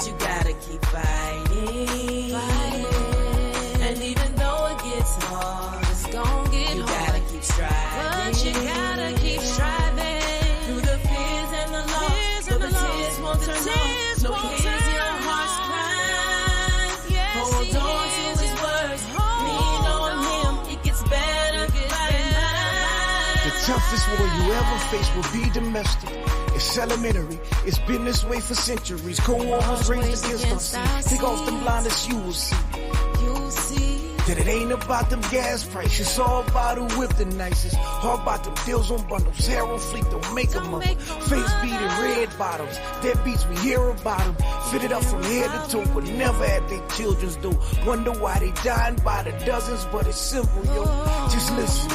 But you gotta keep fighting. And even though it gets hard, it's gonna get hard. You gotta keep striving. But you gotta keep striving. Through the fears and the loss, so the tears won't turn off. No cares, your heart's crying. Hold on to his words. Lean on him. It gets better. The toughest war you ever face will be domestic. It's elementary. It's been this way for centuries. Cold War was raised against us. Take off them blinders, you will see. That it ain't about them gas prices. It's all about who whip the nicest. All about them deals on bundles. Arrow fleet don't make them up. Face beating red bottoms. Dead beats we hear about them. Fitted up from head to toe, but never had their children's do. Wonder why they dying by the dozens, but it's simple, yo. Just listen.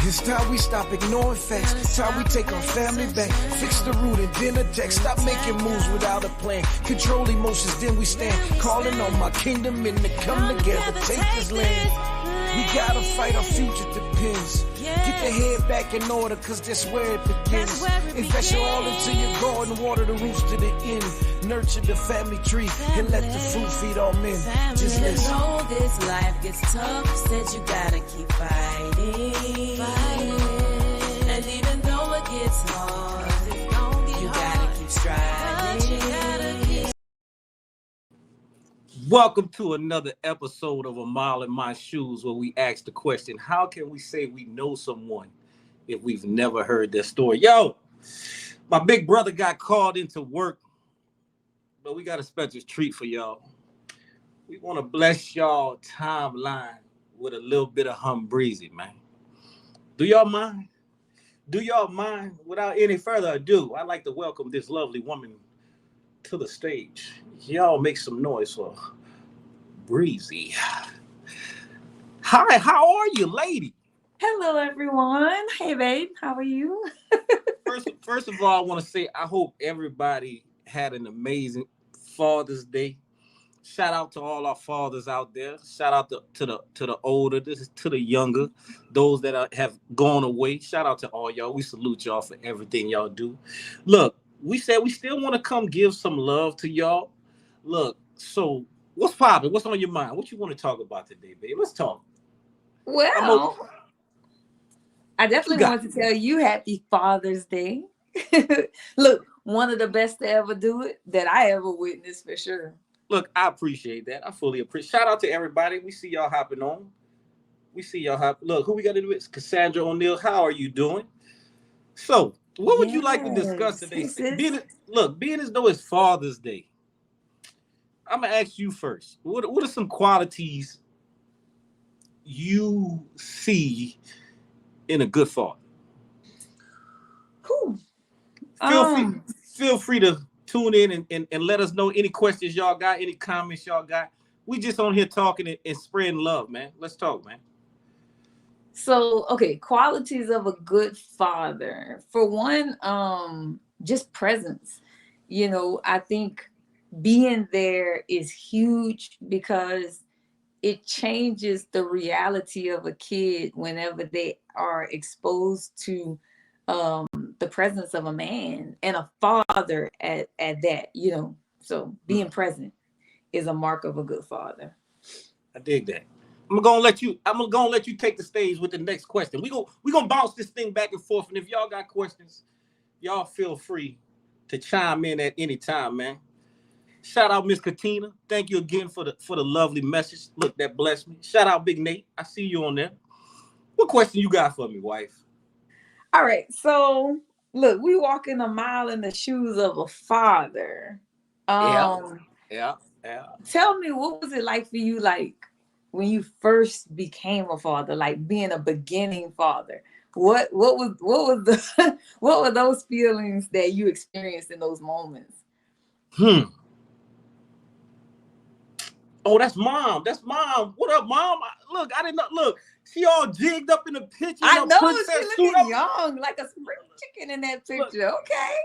It's time we stop ignoring facts. It's time we take our family back. Fix the root and then attack. Stop making moves without a plan. Control emotions, then we stand. Calling on my kingdom and to come together. Take this land. We gotta fight, our future depends. Get the head back in order, cause that's where it begins. Invest your all into your garden, water the roots to the end. Nurture the family tree and let the fruit feed all men. Just listen. Even though this life gets tough, said you gotta keep fighting. And even though it gets hard, you gotta keep striving. Welcome to another episode of A Mile in My Shoes, where we ask the question, how can we say we know someone if we've never heard their story? Yo, my big brother got called into work, but we got a special treat for y'all. We want to bless y'all timeline with a little bit of Humbreezy, man. Do y'all mind? Do y'all mind? Without any further ado, I'd like to welcome this lovely woman to the stage. Y'all make some noise for Breezy. Hi, how are you, lady? Hello, everyone. Hey, babe. How are you? First of all, I want to say I hope everybody had an amazing Father's Day. Shout out to all our fathers out there. Shout out to the older, this is to the younger, those that have gone away. Shout out to all y'all. We salute y'all for everything y'all do. Look, we said we still want to come give some love to y'all. Look, so what's popping? What's on your mind? What you want to talk about today, babe? Let's talk. Well, I definitely want to tell you happy Father's Day. Look, one of the best to ever do it that I ever witnessed, for sure. Look, I appreciate that. I fully appreciate. Shout out to everybody. We see y'all hopping on. Look, who we got to do is Cassandra O'Neill. How are you doing? So, what would you like to discuss today? Being as though it's Father's Day, I'm gonna ask you first. What are some qualities you see in a good father? Feel free to tune in and let us know any questions y'all got, any comments y'all got. We just on here talking and spreading love, man. Let's talk, man. So, okay, qualities of a good father. For one, just presence. You know, I think being there is huge because it changes the reality of a kid whenever they are exposed to the presence of a man and a father at that, you know. So being present is a mark of a good father. I dig that. I'm gonna let you take the stage with the next question. We're gonna bounce this thing back and forth. And if y'all got questions, y'all feel free to chime in at any time, man. Shout out Miss Katina. Thank you again for the lovely message. Look, that blessed me. Shout out Big Nate. I see you on there. What question you got for me, wife? All right. So look, we walking a mile in the shoes of a father. Yeah. Tell me, what was it like for you, like when you first became a father, like being a beginning father? What were those feelings that you experienced in those moments? Oh, that's mom. What up, mom? Look, I didn't know. Look, she all jigged up in the picture. I know, she looking young, like a spring chicken in that picture. Look, okay.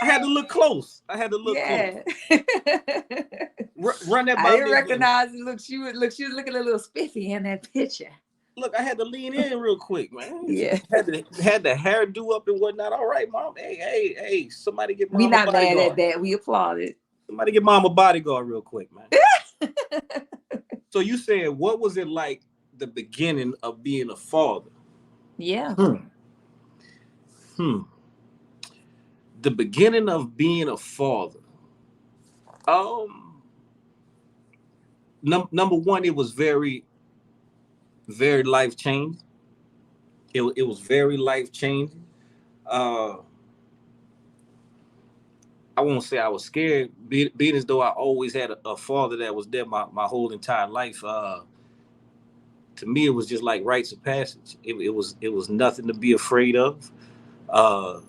I had to look close. Close. Run that by me. I didn't recognize it. Look, she was looking a little spiffy in that picture. Look, I had to lean in real quick, man. Yeah. Had the hairdo up and whatnot. All right, mom. Hey, somebody get mom. We not mad at that. We applaud it. Somebody get mom a bodyguard real quick, man. So you said, what was it like the beginning of being a father? Yeah. Hmm. The beginning of being a father. Um, number one, it was very, very life changing. It was very life changing. Uh, I won't say I was scared, being as though I always had a father that was there my whole entire life. To me, it was just like rites of passage. It was nothing to be afraid of. Uh,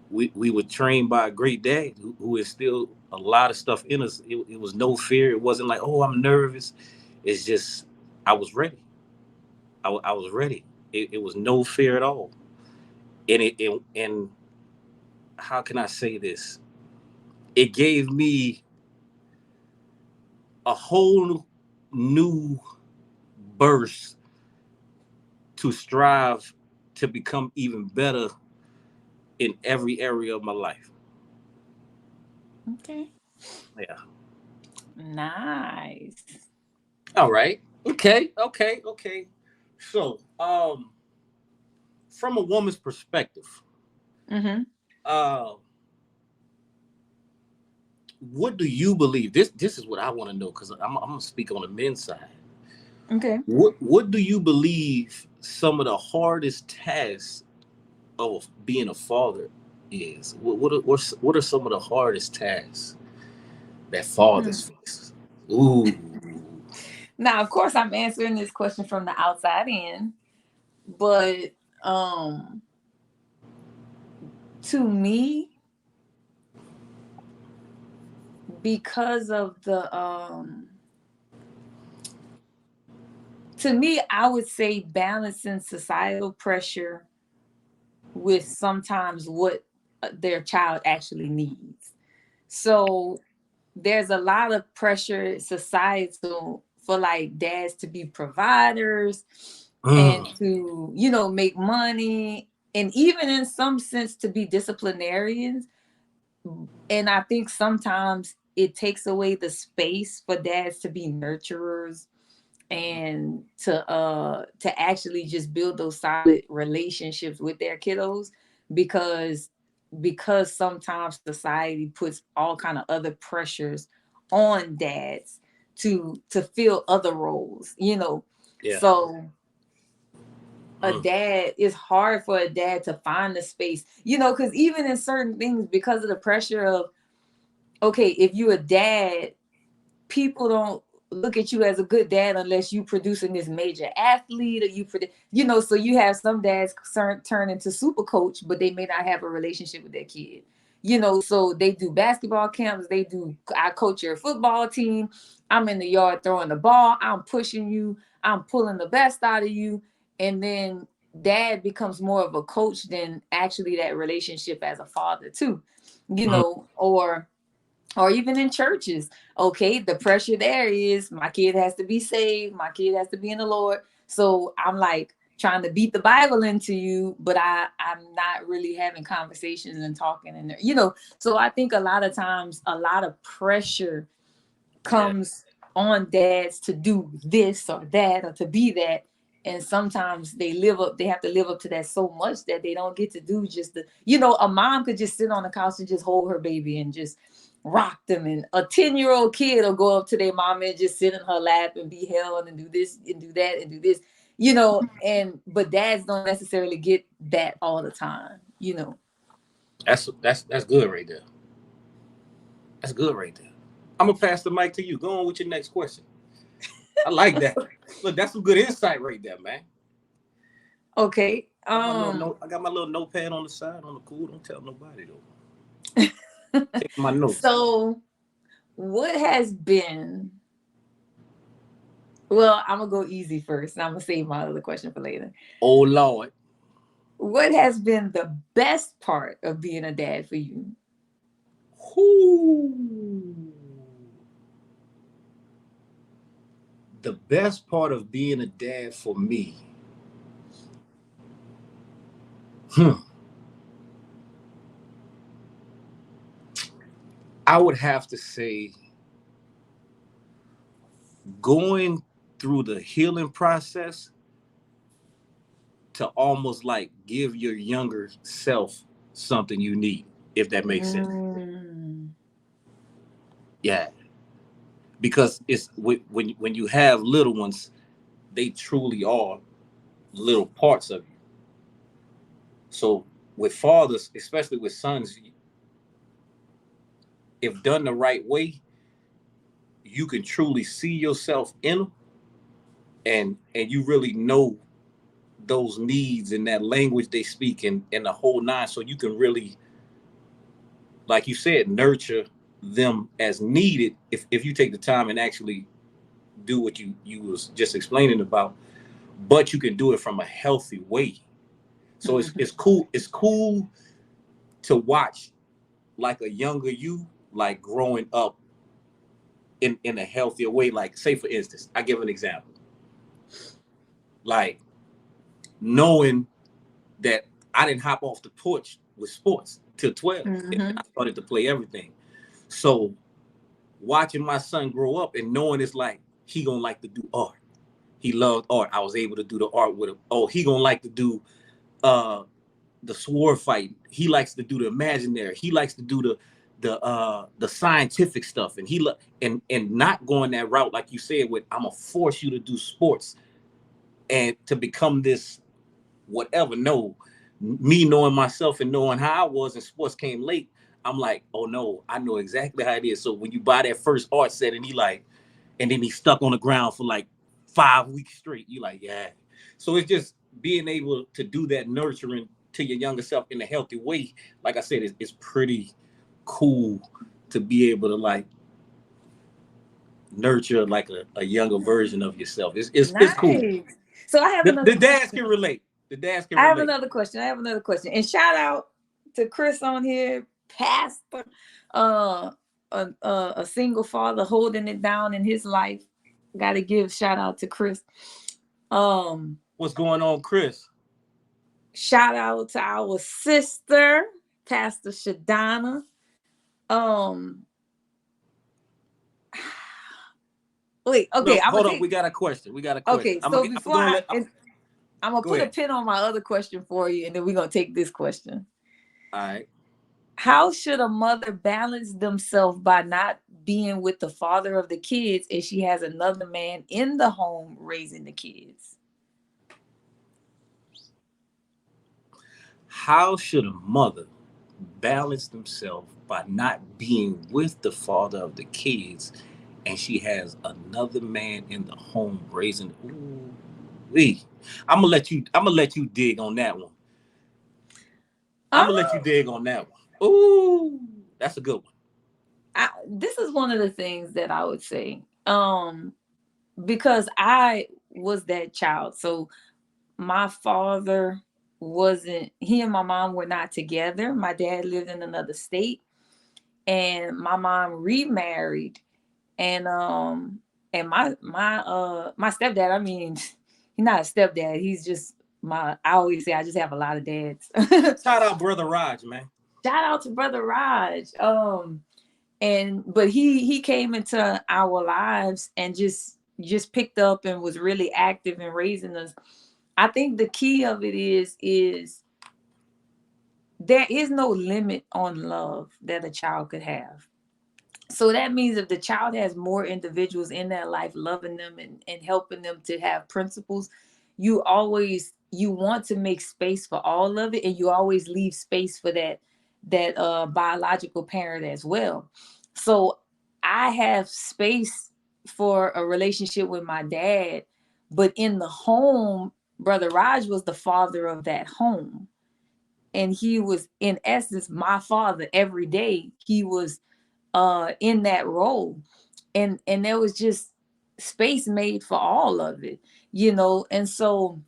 we were trained by a great dad who instilled a lot of stuff in us. It was no fear. It wasn't like, oh, I'm nervous. It's just I was ready. I was ready. It was no fear at all. And how can I say this? It gave me a whole new burst to strive to become even better in every area of my life. Okay. Yeah. Nice. All right. Okay. Okay. Okay. So, from a woman's perspective, Mm-hmm. uh, what do you believe? This is what I want to know because I'm gonna speak on the men's side. Okay. What do you believe some of the hardest tasks of being a father is? What are some of the hardest tasks that Hmm. fathers face? Ooh. Now, of course, I'm answering this question from the outside in, but um, to me, because of the to me, I would say balancing societal pressure with sometimes what their child actually needs. So there's a lot of pressure societal for like dads to be providers and Mm. to, make money, and even in some sense to be disciplinarians. And I think sometimes it takes away the space for dads to be nurturers and to actually just build those solid relationships with their kiddos, because sometimes society puts all kind of other pressures on dads to fill other roles. Yeah. So a Mm. dad, it's hard for a dad to find the space, because even in certain things, because of the pressure of, okay, if you a dad, people don't look at you as a good dad unless you producing this major athlete, or so you have some dads turn into super coach, but they may not have a relationship with their kid. So they do basketball camps, I coach your football team, I'm in the yard throwing the ball, I'm pushing you, I'm pulling the best out of you. And then dad becomes more of a coach than actually that relationship as a father too, Mm. or even in churches. Okay, the pressure there is my kid has to be saved, my kid has to be in the Lord. So I'm like trying to beat the Bible into you, but I'm not really having conversations and talking in there. So I think a lot of times a lot of pressure Yeah. comes on dads to do this or that or to be that. And sometimes they have to live up to that so much that they don't get to do just a mom could just sit on the couch and just hold her baby and just rock them. And a 10-year-old kid will go up to their mom and just sit in her lap and be held and do this and do that and do this. But dads don't necessarily get that all the time. That's good right there. That's good right there. I'm gonna pass the mic to you. Go on with your next question. I like that. Look, that's some good insight right there, man. Okay. I got my little notepad on the side on the cool. Don't tell nobody though. Take my notes. So what has been well, I'm gonna go easy first, and I'm gonna save my other question for later. Oh Lord. What has been the best part of being a dad for you? Whoo. The best part of being a dad for me. Hmm. I would have to say going through the healing process to almost like give your younger self something you need, if that makes sense. Mm. Yeah, because it's when you have little ones, they truly are little parts of you. So with fathers, especially with sons, if done the right way, you can truly see yourself in them, and you really know those needs and that language they speak and the whole nine. So you can really, like you said, nurture them as needed if you take the time and actually do what you was just explaining about. But you can do it from a healthy way. So it's cool. It's cool to watch like a younger you, like growing up in a healthier way. Like, say for instance, I give an example. Like knowing that I didn't hop off the porch with sports till 12. And Mm-hmm. I started to play everything. So watching my son grow up and knowing it's like he gonna like to do art. He loved art. I was able to do the art with him. Oh, he gonna like to do uh the sword fight. He likes to do the imaginary. He likes to do the scientific stuff. And and not going that route, like you said, with I'm gonna force you to do sports and to become this whatever. No, me knowing myself and knowing how I was, and sports came late. I'm like, oh no, I know exactly how it is. So when you buy that first art set and he like, and then he stuck on the ground for like 5 weeks straight, you like, yeah. So it's just being able to do that nurturing to your younger self in a healthy way. Like I said, it's pretty cool to be able to like nurture like a younger version of yourself. It's cool. Nice. So I have The another dads question. can relate. The dads can I have relate. another question. I have another question. And shout out to Chris on here, pastor, uh, a single father holding it down in his life. Got to give shout out to Chris. Um, What's going on, Chris? Shout out to our sister, Pastor Shadana. Um, Wait, okay, No, I'm gonna hold on. We take. got a question. We got a question. Okay, so I'm before gonna let. I'm gonna Go put a ahead. pin on my other question for you, and then we're gonna take this question. All right. How should a mother balance themselves by not being with the father of the kids if she has another man in the home raising the kids? How should a mother balance themselves by not being with the father of the kids, and she has another man in the home raising? Ooh, wee. I'm gonna let you. I'm gonna let you dig on that one. I'm Um, gonna let you dig on that one. Ooh, that's a good one. this is one of the things that I would say. Because I was that child. So my father wasn't, he and my mom were not together. My dad lived in another state, and my mom remarried. And my stepdad, I mean, he's not a stepdad, he's just my, I always say I just have a lot of dads. Shout out, brother Raj, man. Shout out to brother Raj. And but he came into our lives and just picked up and was really active in raising us. I think the key of it is there is no limit on love that a child could have. So that means if the child has more individuals in their life loving them and helping them to have principles, you want to make space for all of it, and you always leave space for that biological parent as well. So I have space for a relationship with my dad, but in the home, brother Raj was the father of that home, and he was in essence my father every day. He was in that role, and there was just space made for all of it, and so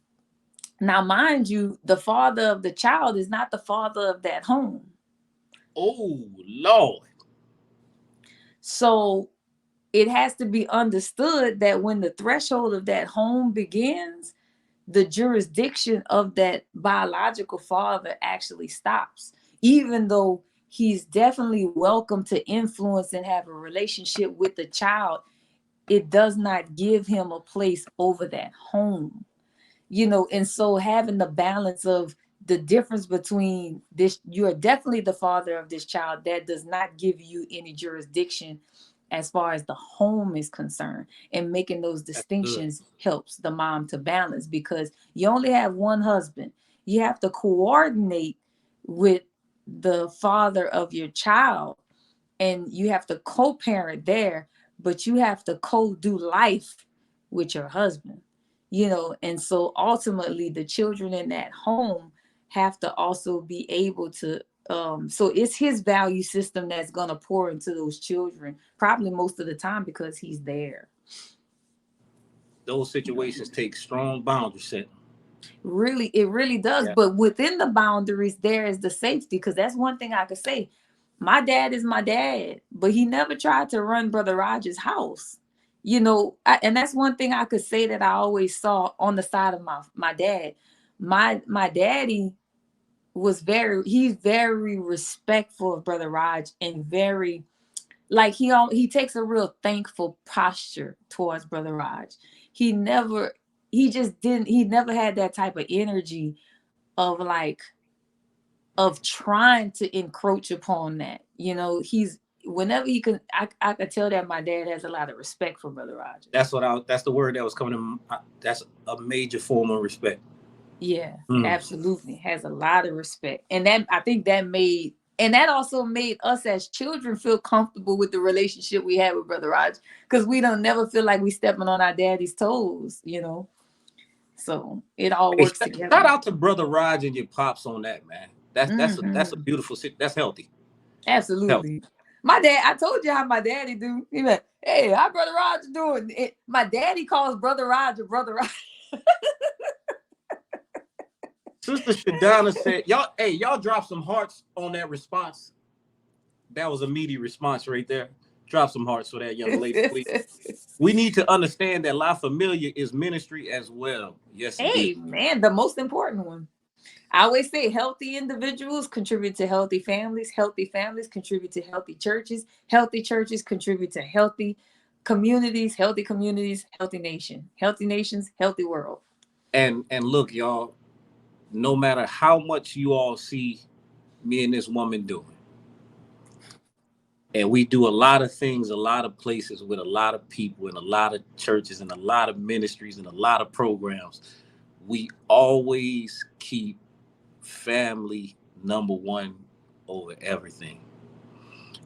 now mind you, the father of the child is not the father of that home. Oh Lord. So it has to be understood that when the threshold of that home begins, the jurisdiction of that biological father actually stops, even though he's definitely welcome to influence and have a relationship with the child. It does not give him a place over that home, and so having the balance of the difference between this, you are definitely the father of this child. That does not give you any jurisdiction as far as the home is concerned, and making those That's good. distinctions helps the mom to balance, because you only have one husband. You have to coordinate with the father of your child, and you have to co-parent there, but you have to co-do life with your husband, and so ultimately the children in that home have to also be able to, so it's his value system that's going to pour into those children, probably most of the time, because he's there. Those situations take strong boundary setting. Really, it really does. Yeah. But within the boundaries, there is the safety, because that's one thing I could say. My dad is my dad, but he never tried to run Brother Rogers' house. And that's one thing I could say that I always saw on the side of my dad. My daddy he's very respectful of Brother Raj, and very, like, he takes a real thankful posture towards Brother Raj. He never he never had that type of energy of, like, of trying to encroach upon that. He's, whenever he can, I could tell that my dad has a lot of respect for Brother Rogers. That's the word that was coming to that's a major form of respect. Yeah, Mm. absolutely. Has a lot of respect. And that, I think that also made us as children feel comfortable with the relationship we had with Brother Rogers, because we don't never feel like we stepping on our daddy's toes. So it all Hey, works shout together. out to Brother Raj and your pops on that, man. That's a Hmm. beautiful that's healthy. Healthy. Absolutely. My dad, I told you how my daddy do. He like, hey, how Brother Roger doing? My daddy calls Brother Roger Brother Roger. Sister Shadana said, y'all drop some hearts on that response. That was a meaty response right there. Drop some hearts for that young lady, please. We need to understand that La Familia is ministry as well. Yes, indeed. Hey, man, the most important one. I always say healthy individuals contribute to healthy families contribute to healthy churches contribute to healthy communities, healthy nations, healthy world. And look, y'all, no matter how much you all see me and this woman doing, and we do a lot of things, a lot of places with a lot of people, and a lot of churches, and a lot of ministries, and a lot of programs, we always keep family number one over everything.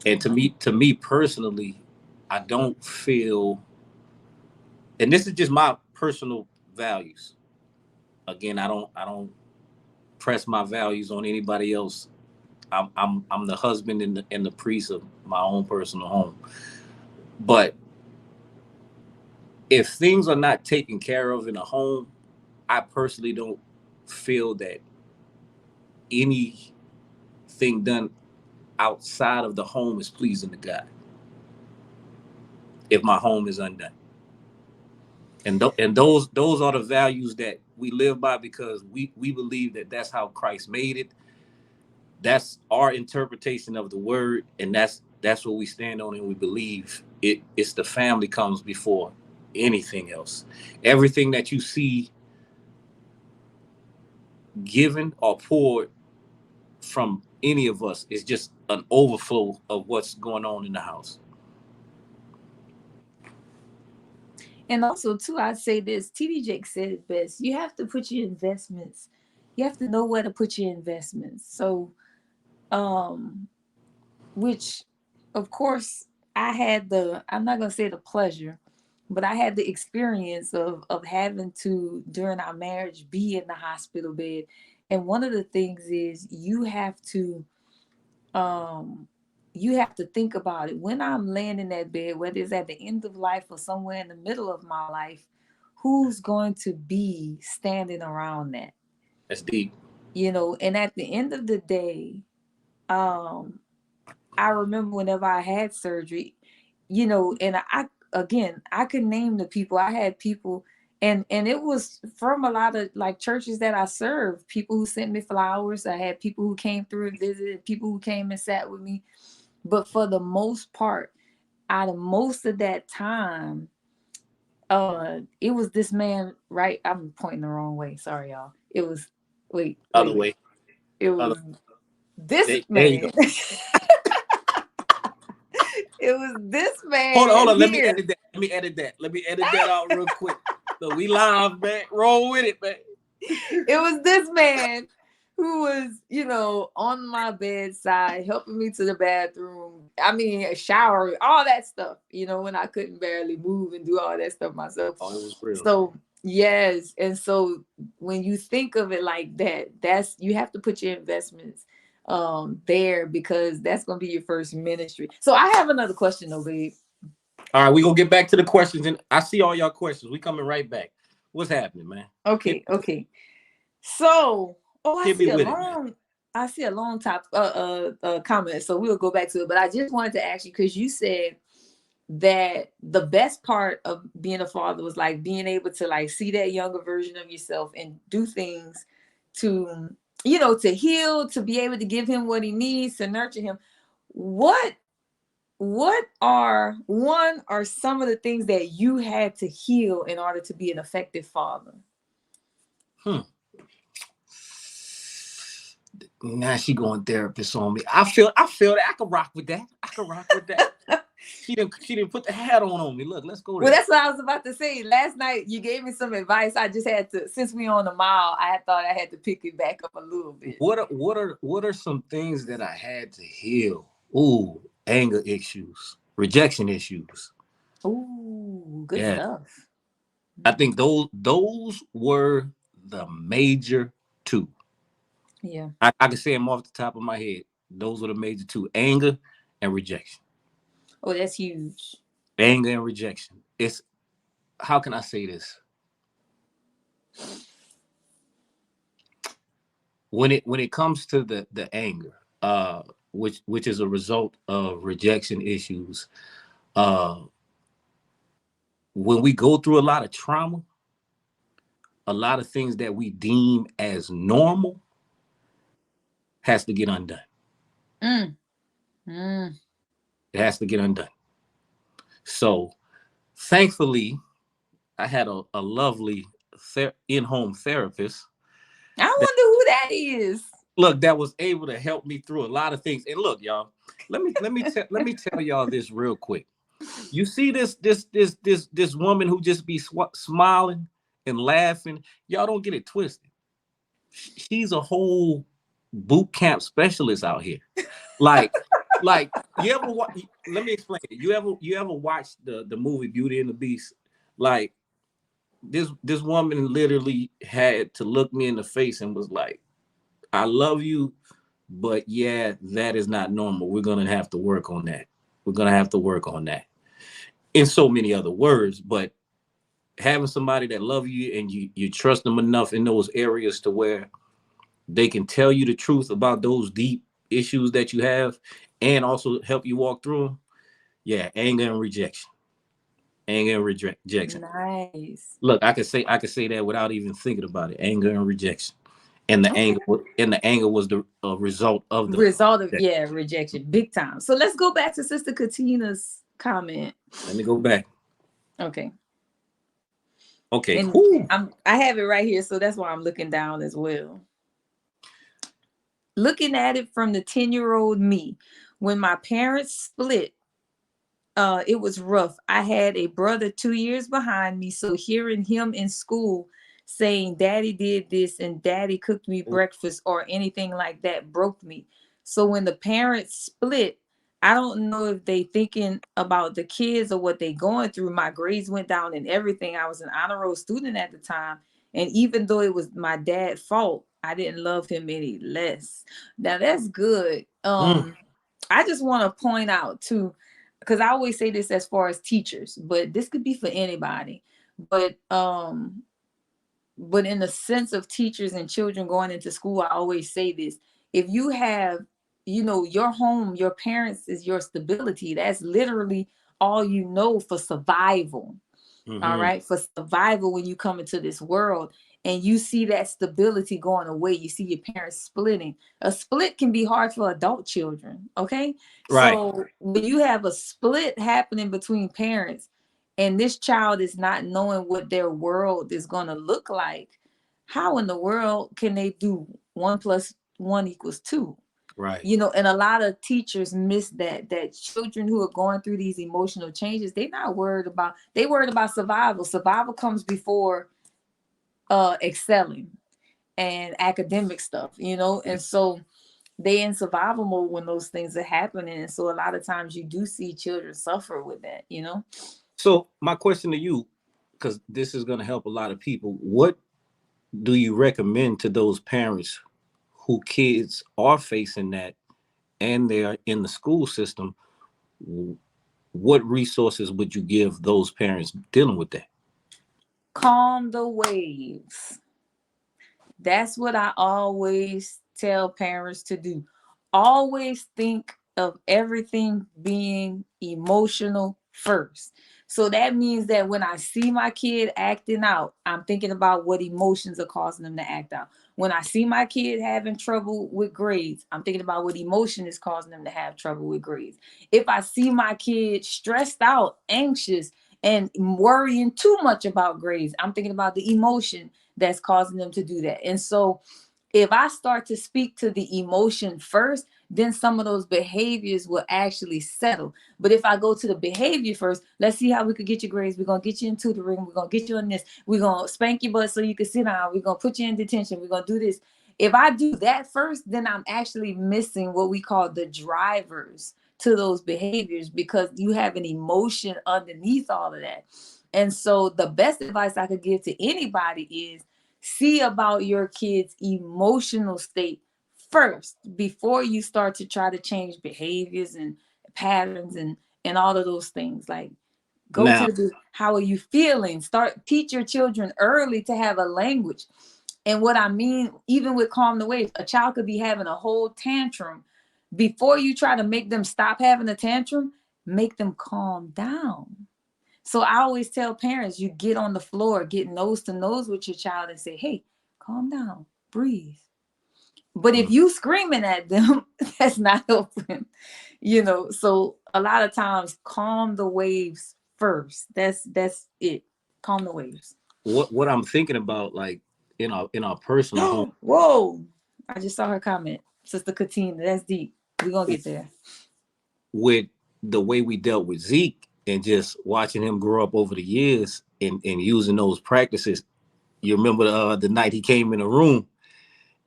And to me personally, I don't feel, and this is just my personal values. Again, I don't press my values on anybody else. I'm the husband and the priest of my own personal home. But if things are not taken care of in a home, I personally don't feel that anything done outside of the home is pleasing to God if my home is undone. And those are the values that we live by, because we believe that that's how Christ made it. That's our interpretation of the word, and that's what we stand on, and we believe it's the family comes before anything else. Everything that you see given or poured from any of us is just an overflow of what's going on in the house. And also, too, I'd say this. TD Jake said it best. You have to put your investments. You have to know where to put your investments. So, um, which, of course, I'm not gonna say the pleasure, but I had the experience of having to, during our marriage, be in the hospital bed. And one of the things is um you have to think about it. When I'm laying in that bed, whether it's at the end of life or somewhere in the middle of my life, who's going to be standing around that? That's deep. And at the end of the day, um I remember whenever I had surgery, and I again, I could name the people. I had people And it was from a lot of like churches that I served, people who sent me flowers. I had people who came through and visited, people who came and sat with me. But for the most part, out of most of that time, it was this man, right? I'm pointing the wrong way. Sorry, y'all. It was Other way. It Other. was this There you go. man. It was this Hold man on. Let me here. edit that. Let me edit that out real quick. So we live, man. Roll with it, man. It was this man who was, on my bedside, helping me to the bathroom. I mean, showering, all that stuff, when I couldn't barely move and do all that stuff myself. Oh, it was real. So, yes. And so when you think of it like that, you have to put your investments there, because that's going to be your first ministry. So I have another question though, babe. All right, we're going to get back to the questions. And I see all y'all questions. We coming right back. What's happening, man? Okay. So, I Hit see me a with it, long, man. I see a long top comment. So we'll go back to it. But I just wanted to ask you, because you said that the best part of being a father was like being able to like see that younger version of yourself and do things to, to heal, to be able to give him what he needs, to nurture him. What are some of the things that you had to heal in order to be an effective father? Now she going therapist on me. I feel that I can rock with that. She didn't put the hat on me. Look, let's go there. Well, that's what I was about to say. Last night you gave me some advice. I just had to, since we on the mile, I thought I had to pick it back up a little bit. What are some things that I had to heal? Ooh, anger issues, rejection issues. Ooh, good stuff. I think those were the major two. Yeah. I can say them off the top of my head. Those were the major two: anger and rejection. Oh, that's huge. Anger and rejection. It's, how can I say this? When it comes to the anger, which is a result of rejection issues, when we go through a lot of trauma, a lot of things that we deem as normal has to get undone. It has to get undone. So thankfully, I had a lovely in-home therapist. I wonder who that is. Look, that was able to help me through a lot of things. And look, y'all, let me tell y'all this real quick. You see this woman who just be smiling and laughing. Y'all don't get it twisted. She's a whole boot camp specialist out here. Like you ever watch? Let me explain it. You ever watch the movie Beauty and the Beast? Like this woman literally had to look me in the face and was like, "I love you, but yeah, that is not normal. We're gonna have to work on that. We're gonna have to work on that." In so many other words, but having somebody that love you and you trust them enough in those areas to where they can tell you the truth about those deep issues that you have and also help you walk through them. Yeah, anger and rejection. Anger and rejection. Nice. Look, I could say that without even thinking about it. Anger and rejection. And the anger was the result of rejection, big time. So let's go back to Sister Katina's comment. Let me go back. Okay. And I have it right here, so that's why I'm looking down as well. Looking at it from the 10-year-old me, when my parents split, it was rough. I had a brother 2 years behind me, so hearing him in school saying daddy did this and daddy cooked me breakfast or anything like that broke me. So when the parents split, I don't know if they thinking about the kids or what they going through. My grades went down and everything. I was an honor roll student at the time. And even though it was my dad's fault, I didn't love him any less. Now that's good. I just want to point out too, because I always say this as far as teachers, but this could be for anybody. But in the sense of teachers and children going into school, I always say this: if you have, your home, your parents is your stability. That's literally all you know for survival. all Mm-hmm. right, for survival when you come into this world and you see that stability going away, you see your parents splitting. A split can be hard for adult children, okay? Right. So when you have a split happening between parents and this child is not knowing what their world is going to look like, how in the world can they do 1 + 1 = 2? Right. You know, and a lot of teachers miss that children who are going through these emotional changes, they worried about survival comes before excelling and academic stuff, you know. And so they in survival mode when those things are happening, and so a lot of times you do see children suffer with that, you know. So my question to you, because this is going to help a lot of people, what do you recommend to those parents who kids are facing that and they are in the school system? What resources would you give those parents dealing with that? Calm the waves. That's what I always tell parents to do. Always think of everything being emotional first. So that means that when I see my kid acting out, I'm thinking about what emotions are causing them to act out. When I see my kid having trouble with grades, I'm thinking about what emotion is causing them to have trouble with grades. If I see my kid stressed out, anxious, and worrying too much about grades, I'm thinking about the emotion that's causing them to do that. And so if I start to speak to the emotion first, then some of those behaviors will actually settle. But if I go to the behavior first, let's see how we could get your grades. We're going to get you in tutoring. We're going to get you on this. We're going to spank your butt so you can sit down. We're going to put you in detention. We're going to do this. If I do that first, then I'm actually missing what we call the drivers to those behaviors, because you have an emotion underneath all of that. And so the best advice I could give to anybody is see about your kid's emotional state first before you start to try to change behaviors and patterns and all of those things. Like, go to Now, the how are you feeling? Start teach your children early to have a language. And what I mean, even with calm the waves, a child could be having a whole tantrum. Before you try to make them stop having a tantrum, make them calm down. So I always tell parents, you get on the floor, get nose to nose with your child and say, hey, calm down, breathe. But if you screaming at them, that's not helping, you know. So a lot of times, calm the waves first. That's it. Calm the waves. what I'm thinking about, like in our personal home, Whoa. I just saw her comment. Sister Katina, that's deep. We're gonna get there. with the way we dealt with Zeke and just watching him grow up over the years and using those practices. You remember the night he came in the room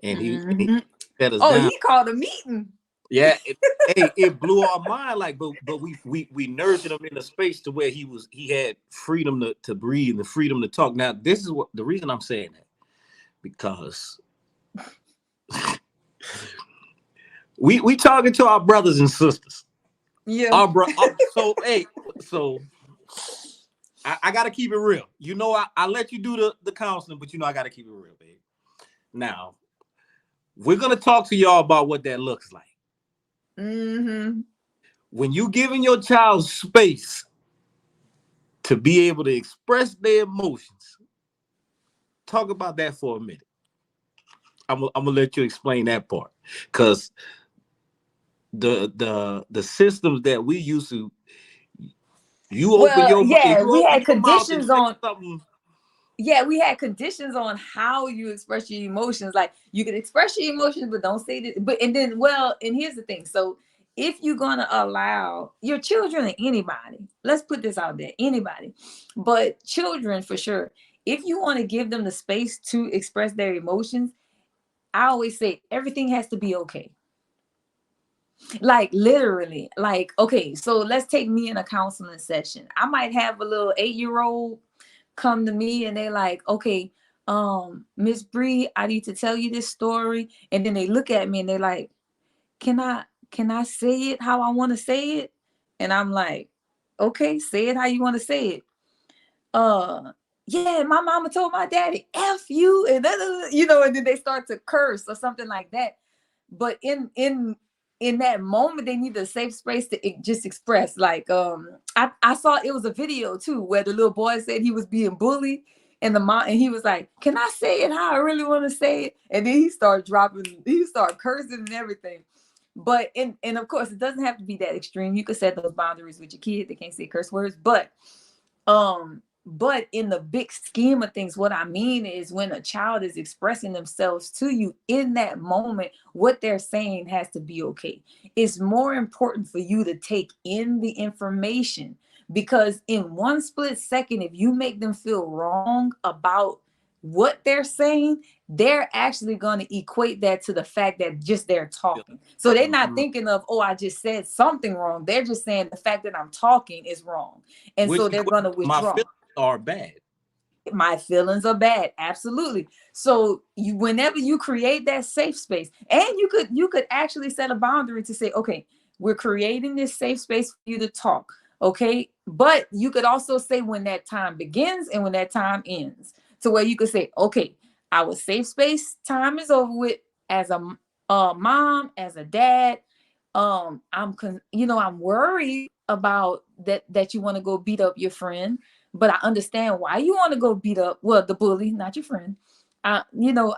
and he Hmm. set us Oh, down. he called a meeting. Yeah, hey, it blew our mind. Like, but we nurtured him in a space to where he had freedom to breathe and the freedom to talk. Now, this is what the reason I'm saying that, because we talking to our brothers and sisters. Yeah. Our bro. So hey, so I got to keep it real. You know, I let you do the counseling, but you know I got to keep it real, baby. Now we're gonna talk to y'all about what that looks like Mm-hmm. when you giving your child space to be able to express their emotions. Talk about that for a minute. I'm gonna let you explain that part, because the systems that we used to, you open Well, your if yeah, you we open had your mouth and conditions say on something. we had conditions on how you express your emotions. Like, you can express your emotions, but don't say that. But and then, well, and here's the thing. So if you're gonna allow your children or anybody, let's put this out there, anybody, but children for sure, if you want to give them the space to express their emotions, I always say everything has to be okay. Like, literally, like, okay, so let's take me in a counseling session. I might have a little 8-year-old come to me and they like, okay, Miss Bree, I need to tell you this story. And then they look at me and they're like, can I say it how I want to say it? And I'm like, okay, say it how you want to say it. Uh yeah, my mama told my daddy, F you, and you know, and then they start to curse or something like that. But in in that moment, they need a safe space to just express. Like, I saw it was a video too where the little boy said he was being bullied, and the mom and he was like, "Can I say it how I really want to say it?" And then he started cursing and everything. But and of course, it doesn't have to be that extreme. You could set those boundaries with your kid; they can't say curse words. But in the big scheme of things, what I mean is when a child is expressing themselves to you in that moment, what they're saying has to be okay. It's more important for you to take in the information, because in one split second, if you make them feel wrong about what they're saying, they're actually going to equate that to the fact that just they're talking. So they're not thinking of, oh, I just said something wrong. They're just saying the fact that I'm talking is wrong. And Which so they're going to my withdraw. feelings are bad. My feelings are bad, absolutely. So whenever you create that safe space, and you could actually set a boundary to say, okay, we're creating this safe space for you to talk, okay? But you could also say when that time begins and when that time ends, to where you could say, okay, our safe space time is over with. As a mom, as a dad, I'm worried about that you want to go beat up your friend, but I understand why you want to go beat up, well, the bully, not your friend. I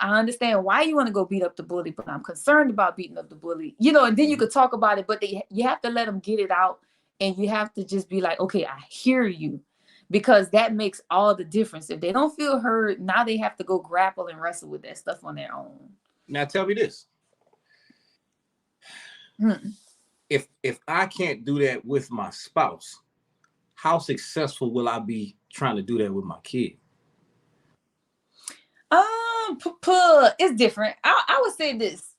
understand why you want to go beat up the bully, but I'm concerned about beating up the bully. And then you could talk about it, but you have to let them get it out, and you have to just be like, okay, I hear you, because that makes all the difference. If they don't feel heard, now they have to go grapple and wrestle with that stuff on their own. Now tell me this. Hmm. If I can't do that with my spouse, how successful will I be trying to do that with my kid? It's different. I would say this.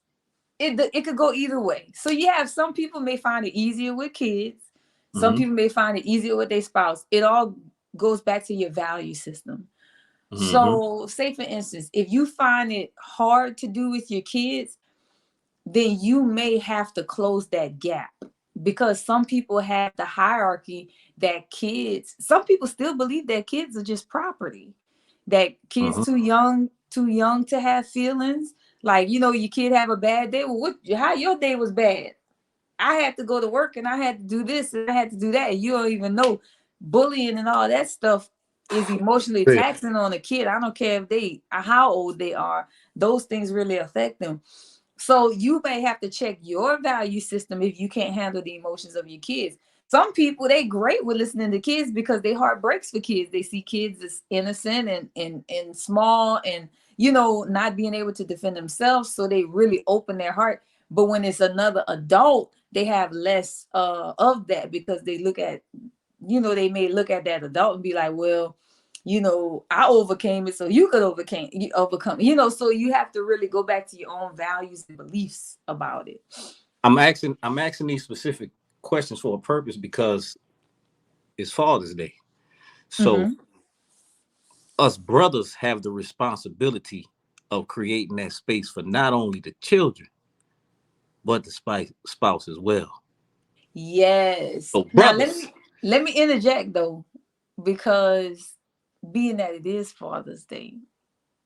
It could go either way. So you have some people may find it easier with kids. Some people may find it easier with their spouse. It all goes back to your value system. So say for instance, if you find it hard to do with your kids, then you may have to close that gap, because some people have the hierarchy that some people still believe that kids are just property, that kids too young to have feelings. Like, your kid have a bad day. Well, how your day was bad? I had to go to work and I had to do this and I had to do that. And you don't even know bullying and all that stuff is emotionally taxing on a kid. I don't care if how old they are. Those things really affect them. So you may have to check your value system if you can't handle the emotions of your kids. Some people, they great with listening to kids because they heart breaks for kids. They see kids as innocent and small and, not being able to defend themselves. So they really open their heart. But when it's another adult, they have less of that, because they they may look at that adult and be like, well, I overcame it, so you could overcome, so you have to really go back to your own values and beliefs about it. I'm asking these specific questions for a purpose, because it's Father's Day. So us brothers have the responsibility of creating that space for not only the children, but the spouse as well. Yes. So Now brothers, let me interject though, because being that it is Father's Day,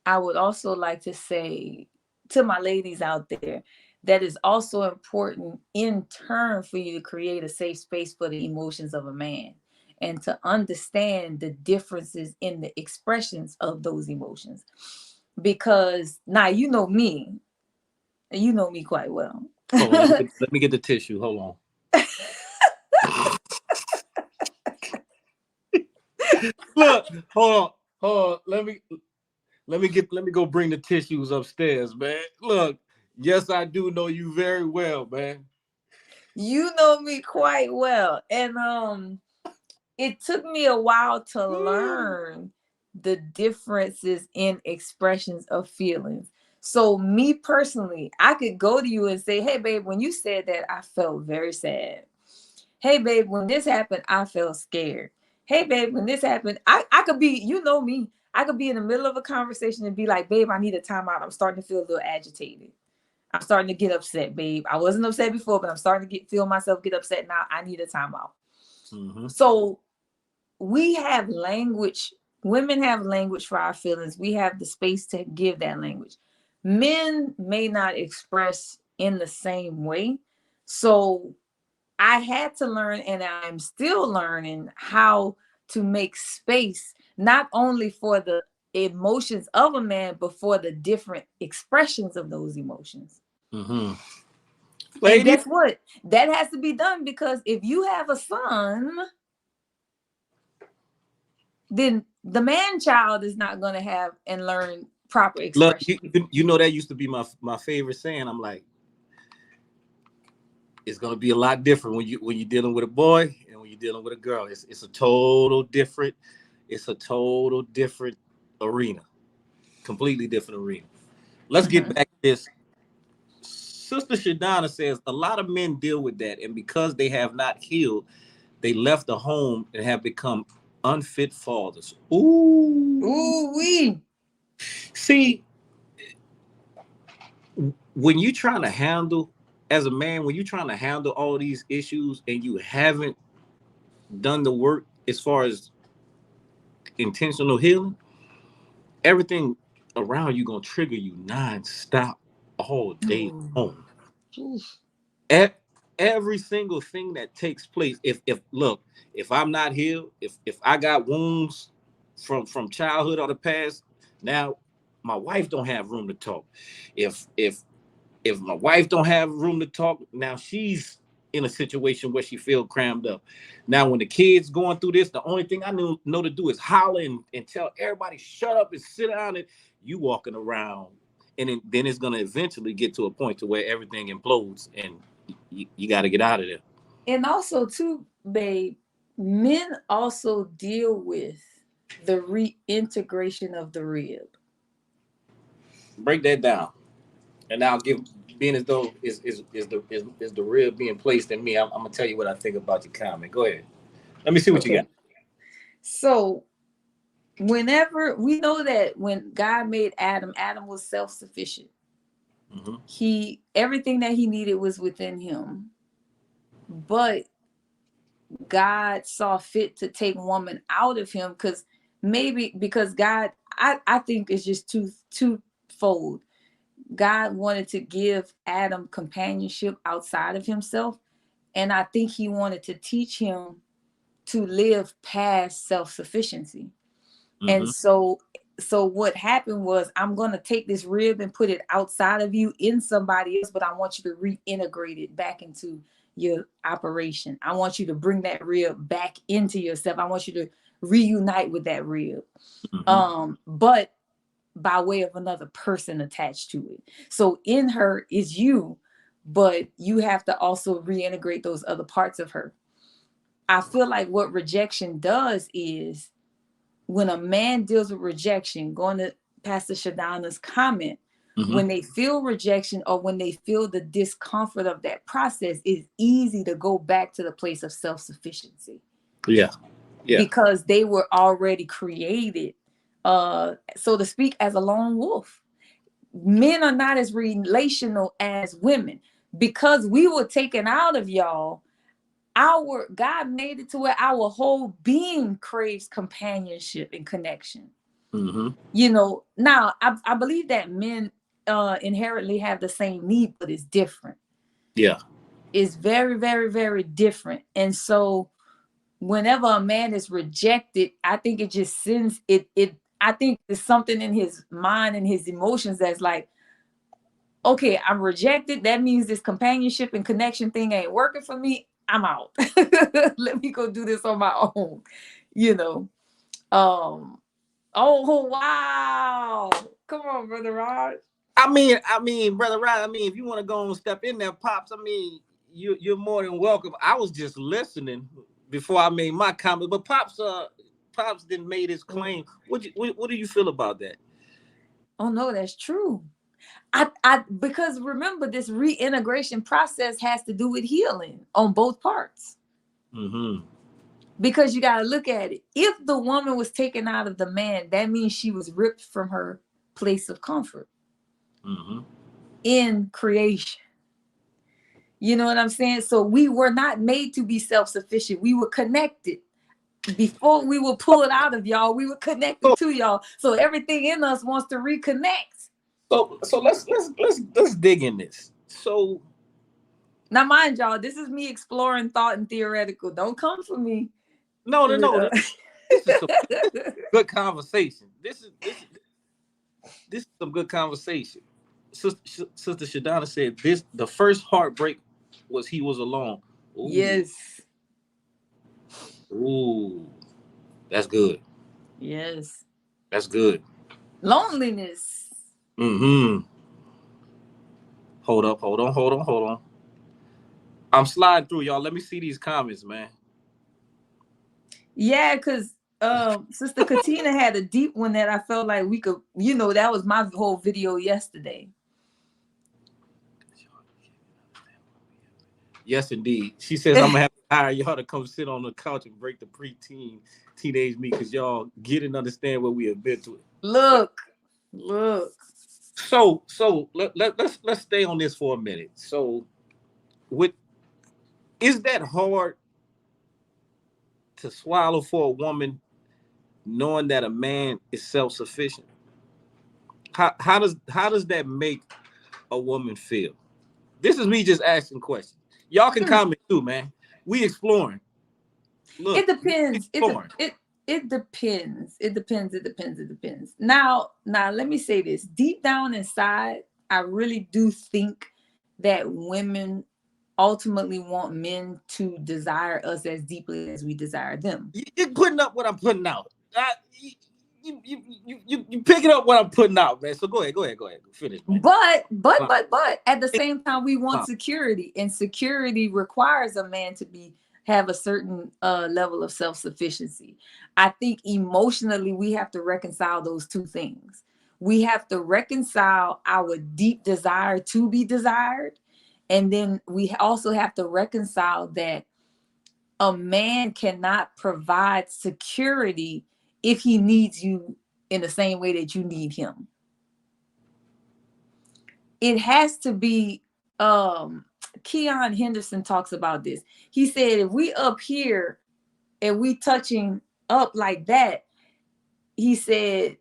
I would also like to say to my ladies out there that is also important in turn for you to create a safe space for the emotions of a man, and to understand the differences in the expressions of those emotions. Because now you know me quite well. hold on, let me get the tissue. Hold on. Look, hold on. Let me go bring the tissues upstairs, man. Look, yes, I do know you very well, man. You know me quite well. And it took me a while to learn the differences in expressions of feelings. So me personally, I could go to you and say, hey babe, when you said that, I felt very sad. Hey babe, when this happened, I felt scared. Hey babe, when this happened, I could be, me, I could be in the middle of a conversation and be like, babe, I need a timeout. I'm starting to feel a little agitated. I'm starting to get upset, babe. I wasn't upset before, but I'm starting to feel myself get upset now. I need a timeout. So we have language. Women have language for our feelings. We have the space to give that language. Men may not express in the same way, So I had to learn, and I'm still learning how to make space, not only for the emotions of a man, but for the different expressions of those emotions. Mm-hmm. And Ladies, guess what? That has to be done, because if you have a son, then the man child is not going to have and learn proper look, expression. you know that used to be my favorite saying. I'm like, it's gonna be a lot different when you're dealing with a boy and when you're dealing with a girl. It's a total different. It's a total different arena, completely different arena. Let's get Mhm. back to this. Sister Shadana says a lot of men deal with that, and because they have not healed, they left the home and have become unfit fathers. Ooh. Ooh wee. See, when you're trying to handle, as a man, when you're trying to handle all these issues and you haven't done the work as far as intentional healing, everything around you gonna trigger you non-stop all day long. Oof. E- Every single thing that takes place, if look, if I'm not healed, if I got wounds from childhood or the past, now my wife don't have room to talk. If my wife don't have room to talk, now she's in a situation where she feel crammed up. Now when the kids going through this, the only thing I know to do is holler and tell everybody shut up and sit down, and you walking around, and then it's gonna eventually get to a point to where everything implodes and you got to get out of there. And also too, babe, men also deal with the reintegration of the rib. Break that down, and I'll give, being as though is the rib being placed in me. I'm gonna tell you what I think about your comment. Go ahead. Let me see what you got. Okay. So whenever we know that when God made Adam, Adam was self-sufficient. Mm-hmm. He everything that he needed was within him. But God saw fit to take woman out of him, because maybe because God, I think it's just twofold. God wanted to give Adam companionship outside of himself. And I think he wanted to teach him to live past self-sufficiency. And Mm-hmm. so what happened was, I'm going to take this rib and put it outside of you in somebody else, but I want you to reintegrate it back into your operation. I want you to bring that rib back into yourself. I want you to reunite with that rib. Mm-hmm. But by way of another person attached to it. So in her is you, but you have to also reintegrate those other parts of her. I feel like what rejection does is, when a man deals with rejection, going to Pastor Shadana's comment, Mm-hmm. when they feel rejection or when they feel the discomfort of that process, it's easy to go back to the place of self-sufficiency. Yeah. Yeah. Because they were already created, so to speak, as a lone wolf. Men are not as relational as women, because we were taken out of y'all. Our God made it to where our whole being craves companionship and connection. Mm-hmm. Now I believe that men inherently have the same need, but it's different. Yeah. It's very, very, very different. And so whenever a man is rejected, I think it just sends it I think there's something in his mind and his emotions that's like, okay, I'm rejected. That means this companionship and connection thing ain't working for me. I'm out. Let me go do this on my own. You know. Oh wow. Come on, brother Raj. I mean, brother Ryan. I mean, if you want to go and step in there, pops. I mean, you're more than welcome. I was just listening before I made my comment, but pops didn't made his claim. What do you feel about that? Oh no, that's true. I because remember, this reintegration process has to do with healing on both parts. Mm-hmm. Because you got to look at it. If the woman was taken out of the man, that means she was ripped from her place of comfort Mm-hmm. in creation. You know what I'm saying? So we were not made to be self-sufficient. We were connected. Before we were pulled out of y'all, we were connected So to y'all. So everything in us wants to reconnect. so let's dig in this. So Now, mind y'all, this is me exploring thought and theoretical. Don't come for me. No. This is some good conversation. This is some good conversation. Sister Shadana said the first heartbreak was he was alone. Ooh, Yes. ooh, that's good. Yes. That's good. Loneliness. Mm-hmm. Hold up, hold on. I'm sliding through, y'all. Let me see these comments, man. Yeah, because Sister Katina had a deep one that I felt like we could, that was my whole video yesterday. Yes, indeed. She says I'm gonna have to hire y'all to come sit on the couch and break the teenage me because y'all get and understand what we have been through. Look. So let's stay on this for a minute. So, with is that hard to swallow for a woman, knowing that a man is self sufficient? How does that make a woman feel? This is me just asking questions. Y'all can comment too, man. We exploring. Look, It depends. exploring. It depends. It depends. Now, let me say this. Deep down inside, I really do think that women ultimately want men to desire us as deeply as we desire them. You're putting up what I'm putting out. You picking up what I'm putting out, man. So go ahead. Finish, man. But at the same time, we want security, and security requires a man to have a certain level of self-sufficiency. I think emotionally we have to reconcile those two things. We have to reconcile our deep desire to be desired, and then we also have to reconcile that a man cannot provide security if he needs you in the same way that you need him. It has to be, Keon Henderson talks about this. He said, if we up here and we touching up like that, he said,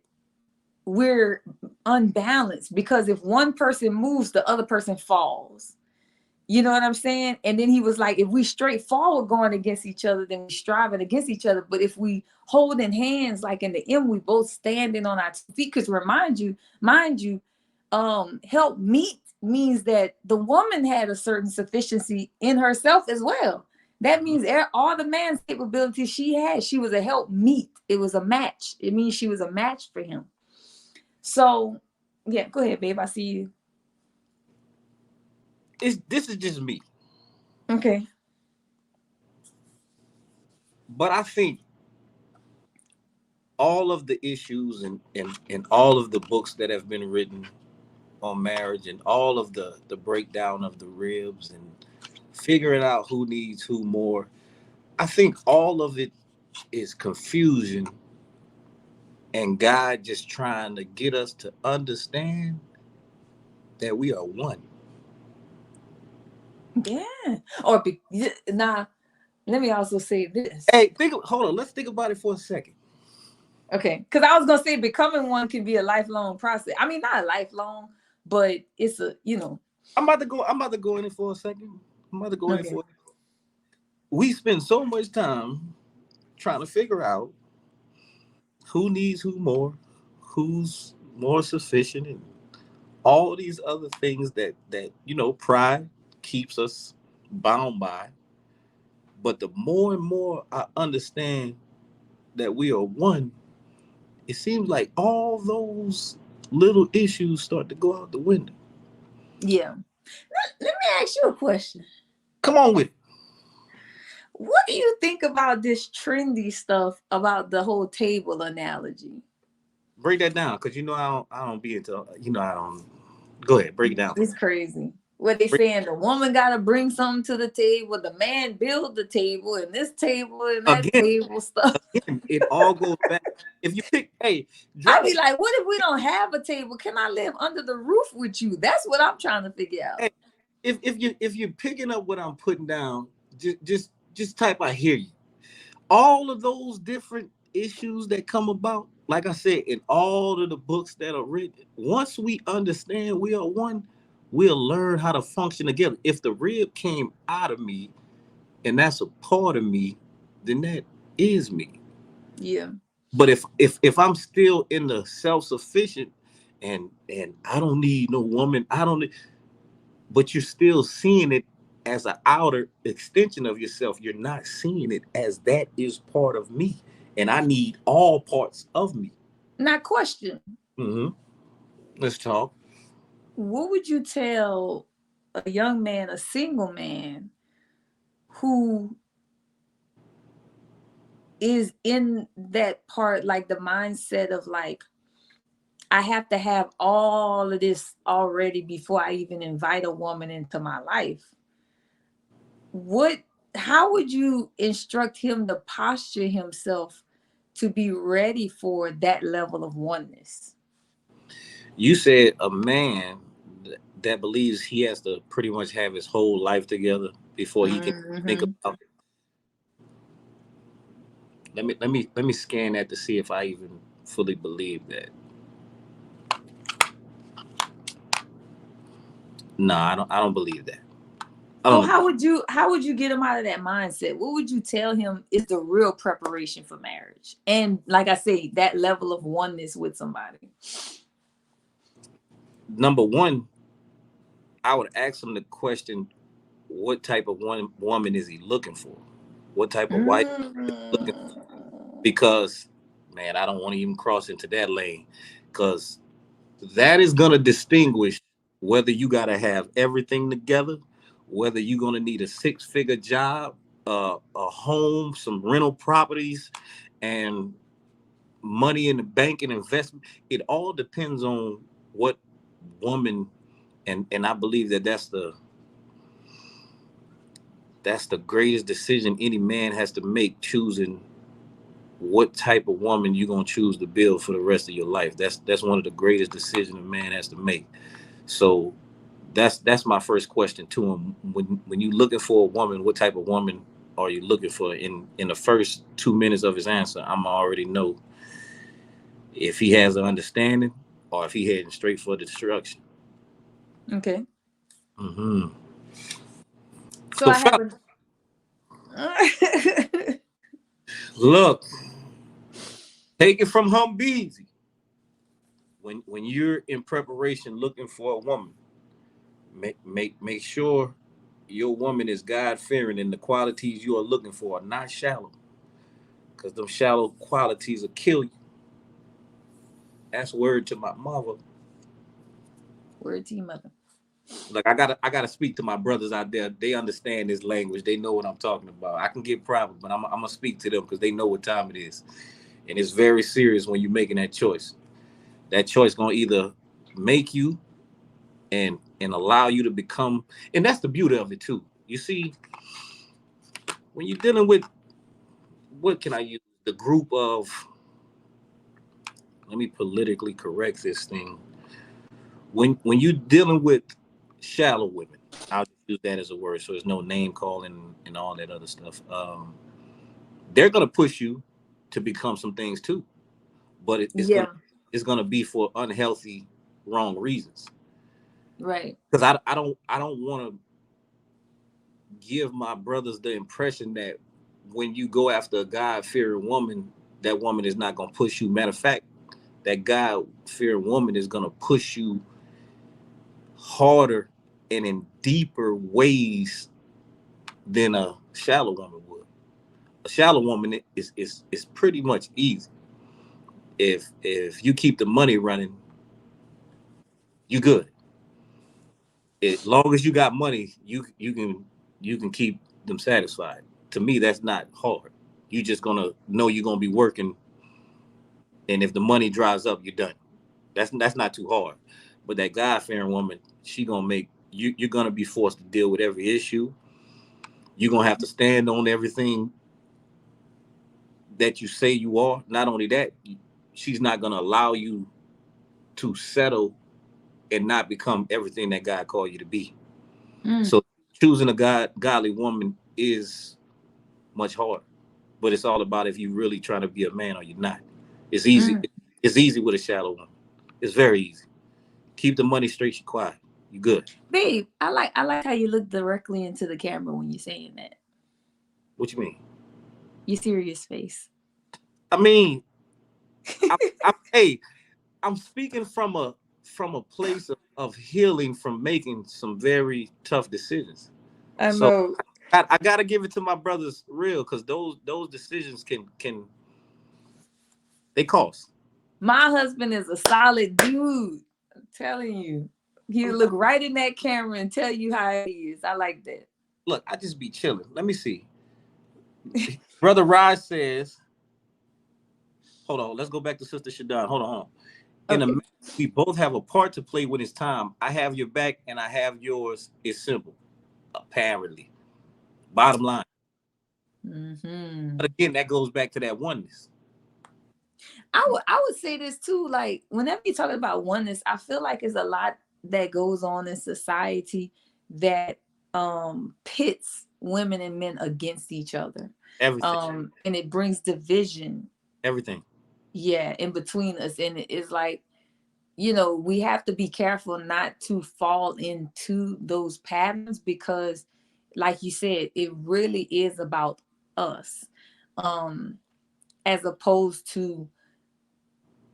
we're unbalanced, because if one person moves, the other person falls. You know what I'm saying? And then he was like, if we straightforward going against each other, then we striving against each other. But if we holding hands, like in the end, we both standing on our feet. Because mind you, help meet means that the woman had a certain sufficiency in herself as well. That means all the man's capabilities she had, she was a help meet. It was a match. It means she was a match for him. So, yeah, go ahead, babe. I see you. This is just me. Okay. But I think all of the issues and all of the books that have been written on marriage and all of the breakdown of the ribs and figuring out who needs who more, I think all of it is confusion and God just trying to get us to understand that we are one. Yeah. Now, let me also say this. Hey, hold on. Let's think about it for a second. Okay, because I was gonna say becoming one can be a lifelong process. I mean, not a lifelong, but it's I'm about to go in it for a second. We spend so much time trying to figure out who needs who more, who's more sufficient, and all these other things that pride keeps us bound by. But the more and more I understand that we are one, it seems like all those little issues start to go out the window. Yeah. Let me ask you a question. Come on with it. What do you think about this trendy stuff about the whole table analogy? Break that down, because I don't be into I don't. Go ahead, break it down. It's crazy. What they saying, the woman gotta bring something to the table, the man build the table, and this table and that table stuff. Again, it all goes back. If you pick, I'd be like, what if we don't have a table? Can I live under the roof with you? That's what I'm trying to figure out. Hey, if you're picking up what I'm putting down, just type I hear you. All of those different issues that come about, like I said, in all of the books that are written, once we understand we are one, we'll learn how to function together. If the rib came out of me and that's a part of me, then that is me. Yeah. But if I'm still in the self-sufficient and I don't need no woman, I don't need, but you're still seeing it as an outer extension of yourself. You're not seeing it as that is part of me, and I need all parts of me. Now, question: Mm-hmm. Let's talk. what would you tell a young man, a single man, who is in that part, like the mindset of like, I have to have all of this already before I even invite a woman into my life? What, how would you instruct him to posture himself to be ready for that level of oneness? You said a man that believes he has to pretty much have his whole life together before he can think Mm-hmm. about it. Let me scan that to see if I even fully believe that. No, I don't believe that. I So don't. how would you get him out of that mindset? What would you tell him is the real preparation for marriage? And like I say, that level of oneness with somebody. Number one, I would ask him the question: what type of woman is he looking for? What type of wife looking for? Mm. Because, man, I don't want to even cross into that lane, because that is gonna distinguish whether you gotta have everything together, whether you're gonna need a six-figure job, a home, some rental properties, and money in the bank and investment. It all depends on what woman, and I believe that that's the greatest decision any man has to make, choosing what type of woman you're gonna choose to build for the rest of your life. That's one of the greatest decisions a man has to make. So that's my first question to him. When you looking for a woman, what type of woman are you looking for? In the first 2 minutes of his answer, I'm already know if he has an understanding or if he heading straight for destruction. Okay. Hmm. So So, I have fella, a look, take it from Humbreezy. When you're in preparation looking for a woman, make sure your woman is God fearing and the qualities you are looking for are not shallow, because them shallow qualities will kill you. That's word to my mother. word to your mother. Like I gotta speak to my brothers out there. They understand this language. They know what I'm talking about. I can get private, but I'm gonna speak to them because they know what time it is, and it's very serious when you're making that choice. That choice gonna either make you and allow you to become, and that's the beauty of it too. You see, when you're dealing with, what can I use? The group of, let me politically correct this thing. When you're dealing with shallow women, I'll just use that as a word, so there's no name calling and all that other stuff. They're gonna push you to become some things too, but Yeah. it's gonna be for unhealthy, wrong reasons. Right. Because I don't want to give my brothers the impression that when you go after a God fearing woman, that woman is not gonna push you. Matter of fact, that God fearing woman is gonna push you harder and in deeper ways than a shallow woman would. A shallow woman is pretty much easy. If you keep the money running, you good. As long as you got money, you can keep them satisfied. To me, that's not hard. You just gonna know you're gonna be working, and if the money dries up, you're done. That's not too hard. But that God fearing woman, she gonna make you. You're gonna be forced to deal with every issue. You're gonna have to stand on everything that you say you are. Not only that, she's not gonna allow you to settle and not become everything that God called you to be. Mm. So choosing a godly woman is much harder. But it's all about if you really trying to be a man or you're not. It's easy. Mm. It's easy with a shallow woman. It's very easy. Keep the money straight, you quiet. You good? Babe, I like how you look directly into the camera when you're saying that. What you mean? Your serious face. I mean, hey, I'm speaking from a place of healing from making some very tough decisions. I So know. I got to give it to my brothers real because those decisions can they cost. My husband is a solid dude. I'm telling you. He'll look right in that camera and tell you how it is. I like that. Look, I just be chilling. Let me see. Brother Raj says, hold on, let's go back to Sister Shadan. Hold on, hold on. In a Okay. marriage, we both have a part to play when it's time. I have your back and I have yours. It's simple, apparently. Bottom line. Mm-hmm. But again, that goes back to that oneness. I would say this too. Like whenever you're talking about oneness, I feel like there's a lot that goes on in society that pits women and men against each other. Everything. And it brings division, Everything. yeah, in between us. And it is like, we have to be careful not to fall into those patterns because, like you said, it really is about us. Um, as opposed to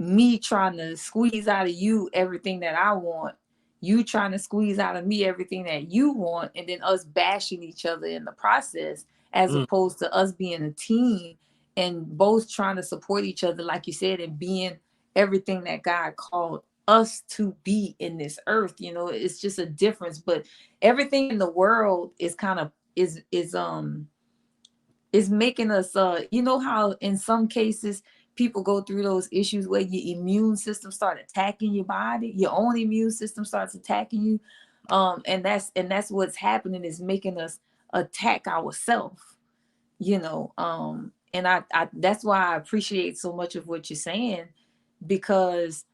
me trying to squeeze out of you everything that I want, you trying to squeeze out of me everything that you want, and then us bashing each other in the process, as Mm. opposed to us being a team and both trying to support each other, like you said, and being everything that God called us to be in this earth. It's just a difference. But everything in the world is kind of is making us how in some cases people go through those issues where your immune system start attacking your body, your own immune system starts attacking you, and that's what's happening, is making us attack ourselves. And I that's why I appreciate so much of what you're saying, because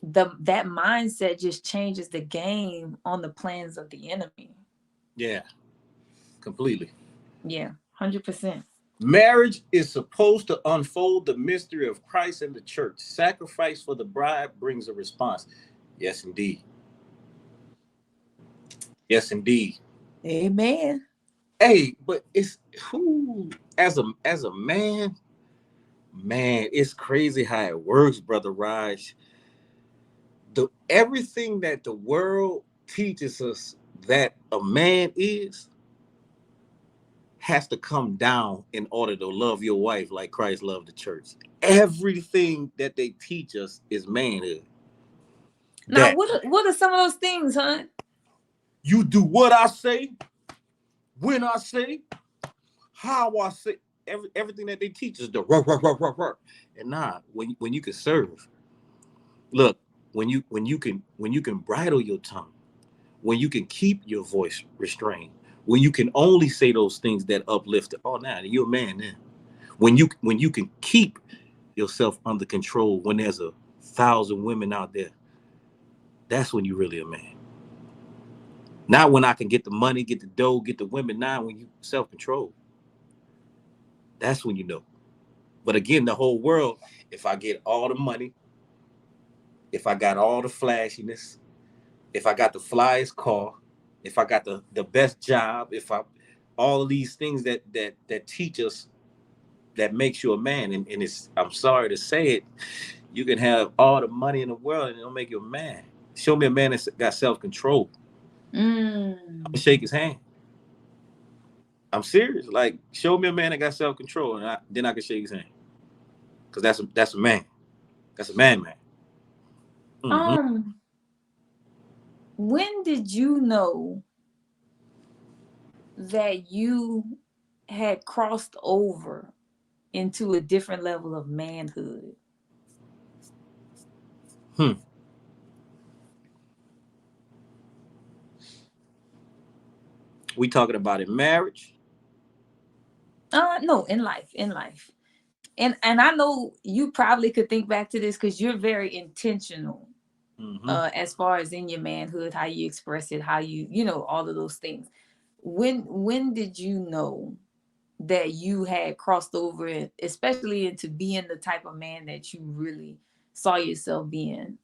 that mindset just changes the game on the plans of the enemy. Yeah, completely. Yeah, 100%. Marriage is supposed to unfold the mystery of Christ and the church. Sacrifice for the bride brings a response. Yes, indeed. Yes, indeed. Amen. Hey, but it's who as a man, it's crazy how it works, brother Raj. The everything that the world teaches us that a man is has to come down in order to love your wife like Christ loved the church. Everything that they teach us is manhood. Now, That what are some of those things, huh? you do what I say, when I say, how I say, everything that they teach us the rah. And nah, when you can serve, look, when you can bridle your tongue, when you can keep your voice restrained, when you can only say those things that uplift. Oh, now you're a man then. When you can keep yourself under control when there's 1,000 women out there, that's when you're really a man. Not when I can get the money, get the dough, get the women. Now when you self-control, that's when you know. But again, the whole world, if I get all the money, if I got all the flashiness, if I got the flyest car, if I got the best job, if I all of these things that teach us that makes you a man, and it's, I'm sorry to say it, you can have all the money in the world and it'll make you a man. Show me a man that's got self-control. I'm gonna Mm. shake his hand. I'm serious. Like, show me a man that got self-control, and then I can shake his hand. Cause that's a man. That's a man. Mm-hmm. Um, when did you know that you had crossed over into a different level of manhood? Hmm. We talking about in marriage? No, in life. And I know you probably could think back to this because you're very intentional, Mm-hmm. as far as in your manhood, how you express it, how all of those things. When did you know that you had crossed over, especially into being the type of man that you really saw yourself being?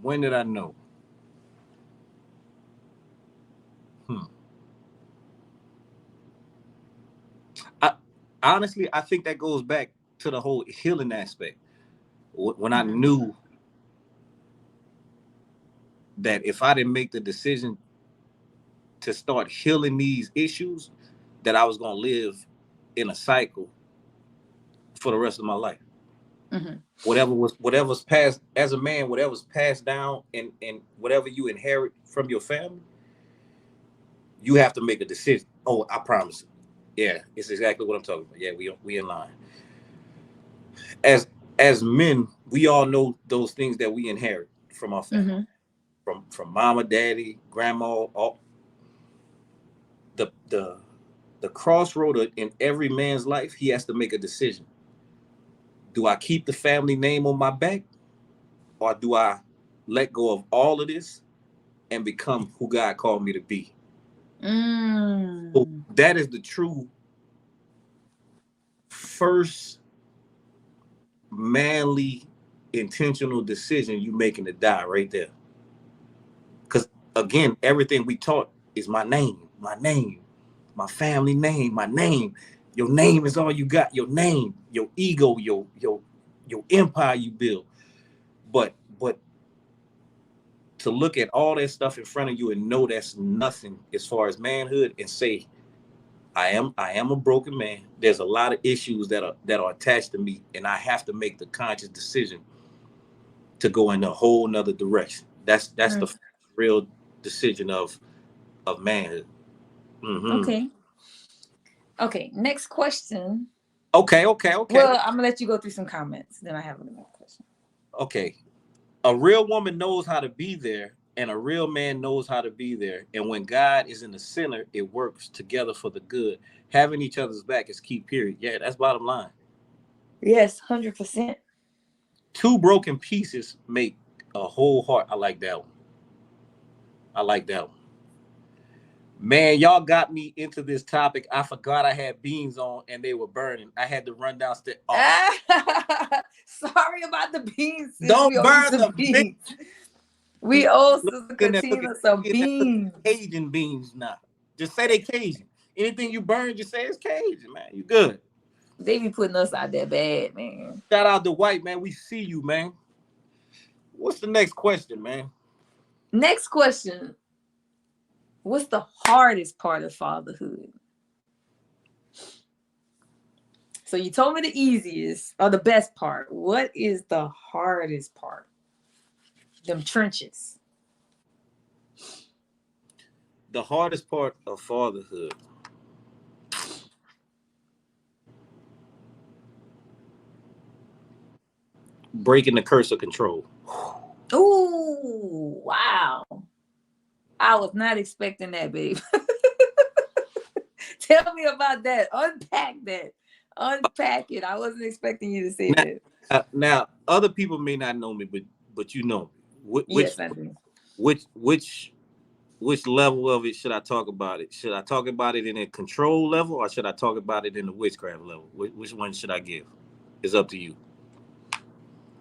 When did I know? I honestly, I think that goes back to the whole healing aspect. When I knew that if I didn't make the decision to start healing these issues, that I was gonna live in a cycle for the rest of my life. Mm-hmm. Whatever's passed as a man, whatever's passed down, and whatever you inherit from your family, you have to make a decision. Oh, I promise. Yeah, it's exactly what I'm talking about. Yeah, we in line. As men, we all know those things that we inherit from our family, Mm-hmm. from mama, daddy, grandma. All the the crossroad in every man's life, he has to make a decision. Do I keep the family name on my back, or do I let go of all of this and become who God called me to be? So Mm. that is the true first manly intentional decision you making to die right there. Because again, everything we taught is my name, my family name, my name. Your name is all you got. Your name, your ego, your empire you build. But to look at all that stuff in front of you and know that's nothing as far as manhood, and say, I am a broken man. There's a lot of issues that are attached to me, and I have to make the conscious decision to go in a whole nother direction. That's the real decision of manhood. Mm-hmm. Okay. Okay. Next question. Okay. Well, I'm gonna let you go through some comments. Then I have another question. Okay. A real woman knows how to be there, and a real man knows how to be there. And when God is in the center, it works together for the good. Having each other's back is key, period. Yeah, that's bottom line. Yes, 100%. Two broken pieces make a whole heart. I like that one. I like that one. Man, y'all got me into this topic. I forgot I had beans on and they were burning. I had to run downstairs. Oh, Sorry about the beans, sis. don't We owe you burn some the beans. beans. We owe Sister Looking at looking Katina some at beans. Cajun beans now. Just say they Cajun. Anything you burn, just say it's Cajun, man. You good. They be putting us out there bad, man. Shout out to White, man. We see you, man. What's the next question, man? Next question. What's the hardest part of fatherhood? So you told me the easiest or the best part. What is the hardest part? Them trenches. The hardest part of fatherhood. Breaking the curse of control. Ooh, wow. I was not expecting that, babe. Tell me about that. Unpack that. Unpack it. I wasn't expecting you to say Now, that. now, other people may not know me, but you know me. Yes, I do. Which level of it should I talk about it? Should I talk about it in a control level, or should I talk about it in the witchcraft level? Which one should I give? It's up to you.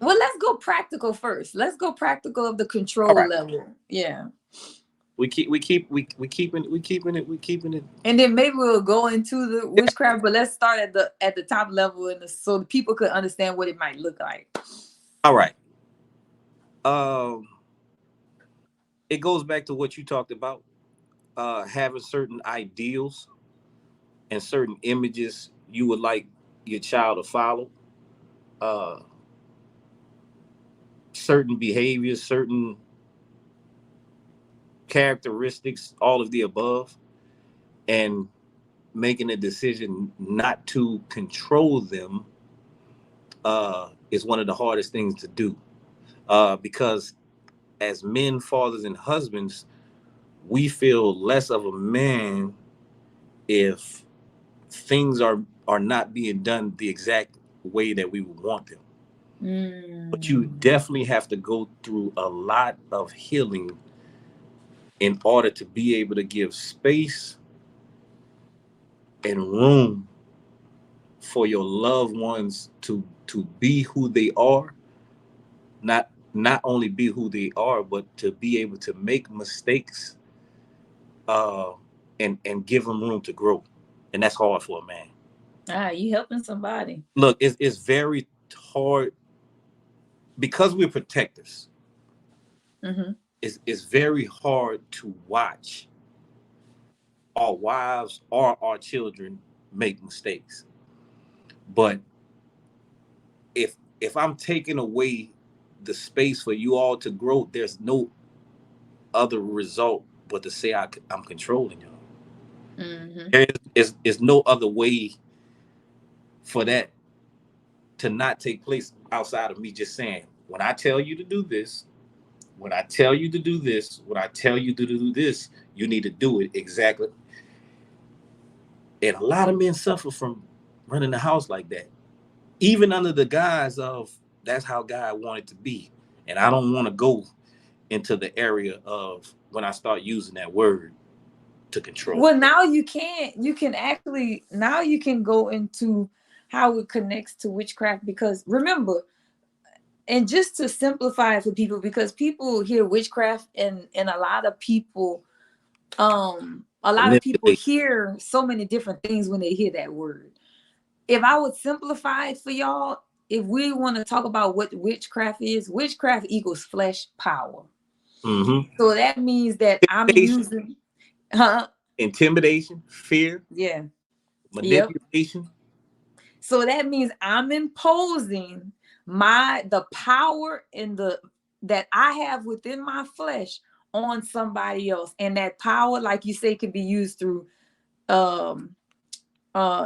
Well, let's go practical first. Let's go practical of the All control right. level. Yeah. We keeping it. And then maybe we'll go into the witchcraft, but let's start at the top level so the people could understand what it might look like. All right. Um, it goes back to what you talked about. Having certain ideals and certain images you would like your child to follow. Uh, certain behaviors, certain characteristics, all of the above, and making a decision not to control them is one of the hardest things to do. Because as men, fathers, and husbands, we feel less of a man if things are not being done the exact way that we would want them. But you definitely have to go through a lot of healing in order to be able to give space and room for your loved ones to be who they are, not not only be who they are, but to be able to make mistakes, uh, and give them room to grow, and that's hard for a man. You helping somebody. Look, it's very hard because we're protectors. Mm-hmm. It's very hard to watch our wives or our children make mistakes. But if I'm taking away the space for you all to grow, there's no other result but to say I'm controlling y'all. Mm-hmm. Is no other way for that to not take place outside of me just saying, when I tell you to do this, when I tell you to do this, when I tell you to do this, you need to do it exactly. And a lot of men suffer from running the house like that, even under the guise of that's how God wanted to be. And I don't want to go into the area of when I start using that word to control. Well, now you can actually, now you can go into how it connects to witchcraft, because remember, and just to simplify it for people, because people hear witchcraft, and a lot of people Manipulate. hear so many different things when they hear that word. If I would simplify it for y'all, if we want to talk about what witchcraft is, witchcraft equals flesh power. Mm-hmm. So that means that I'm Intimidation, using, huh? intimidation, fear, Yeah. Yep. manipulation. So that means I'm imposing the power and the that I have within my flesh on somebody else. And that power, like you say, can be used through um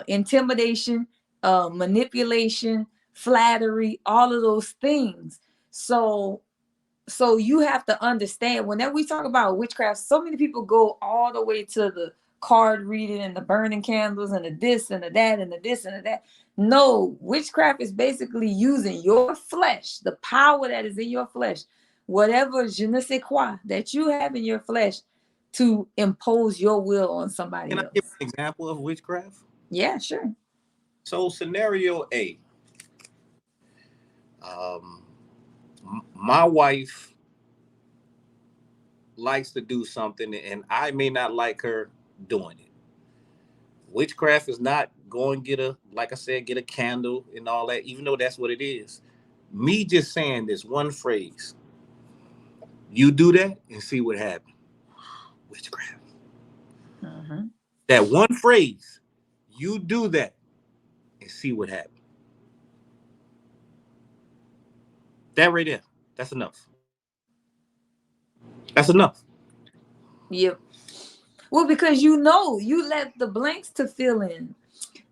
intimidation, manipulation, flattery, all of those things. So you have to understand, whenever we talk about witchcraft, so many people go all the way to the card reading and the burning candles and the this and the that and the this and the that. No, witchcraft is basically using your flesh, the power that is in your flesh, whatever je ne sais quoi that you have in your flesh, to impose your will on Can somebody I give else. an example of witchcraft? Yeah, sure. So scenario A, um, my wife likes to do something and I may not like her doing it. Witchcraft is not going get a, like I said, get a candle and all that, even though that's what it is. Me just saying this one phrase, you do that and see what happens. Witchcraft. Mm-hmm. That one phrase, you do that and see what happens. That right there, that's enough. That's enough. Yep. Well, because you let the blanks to fill in.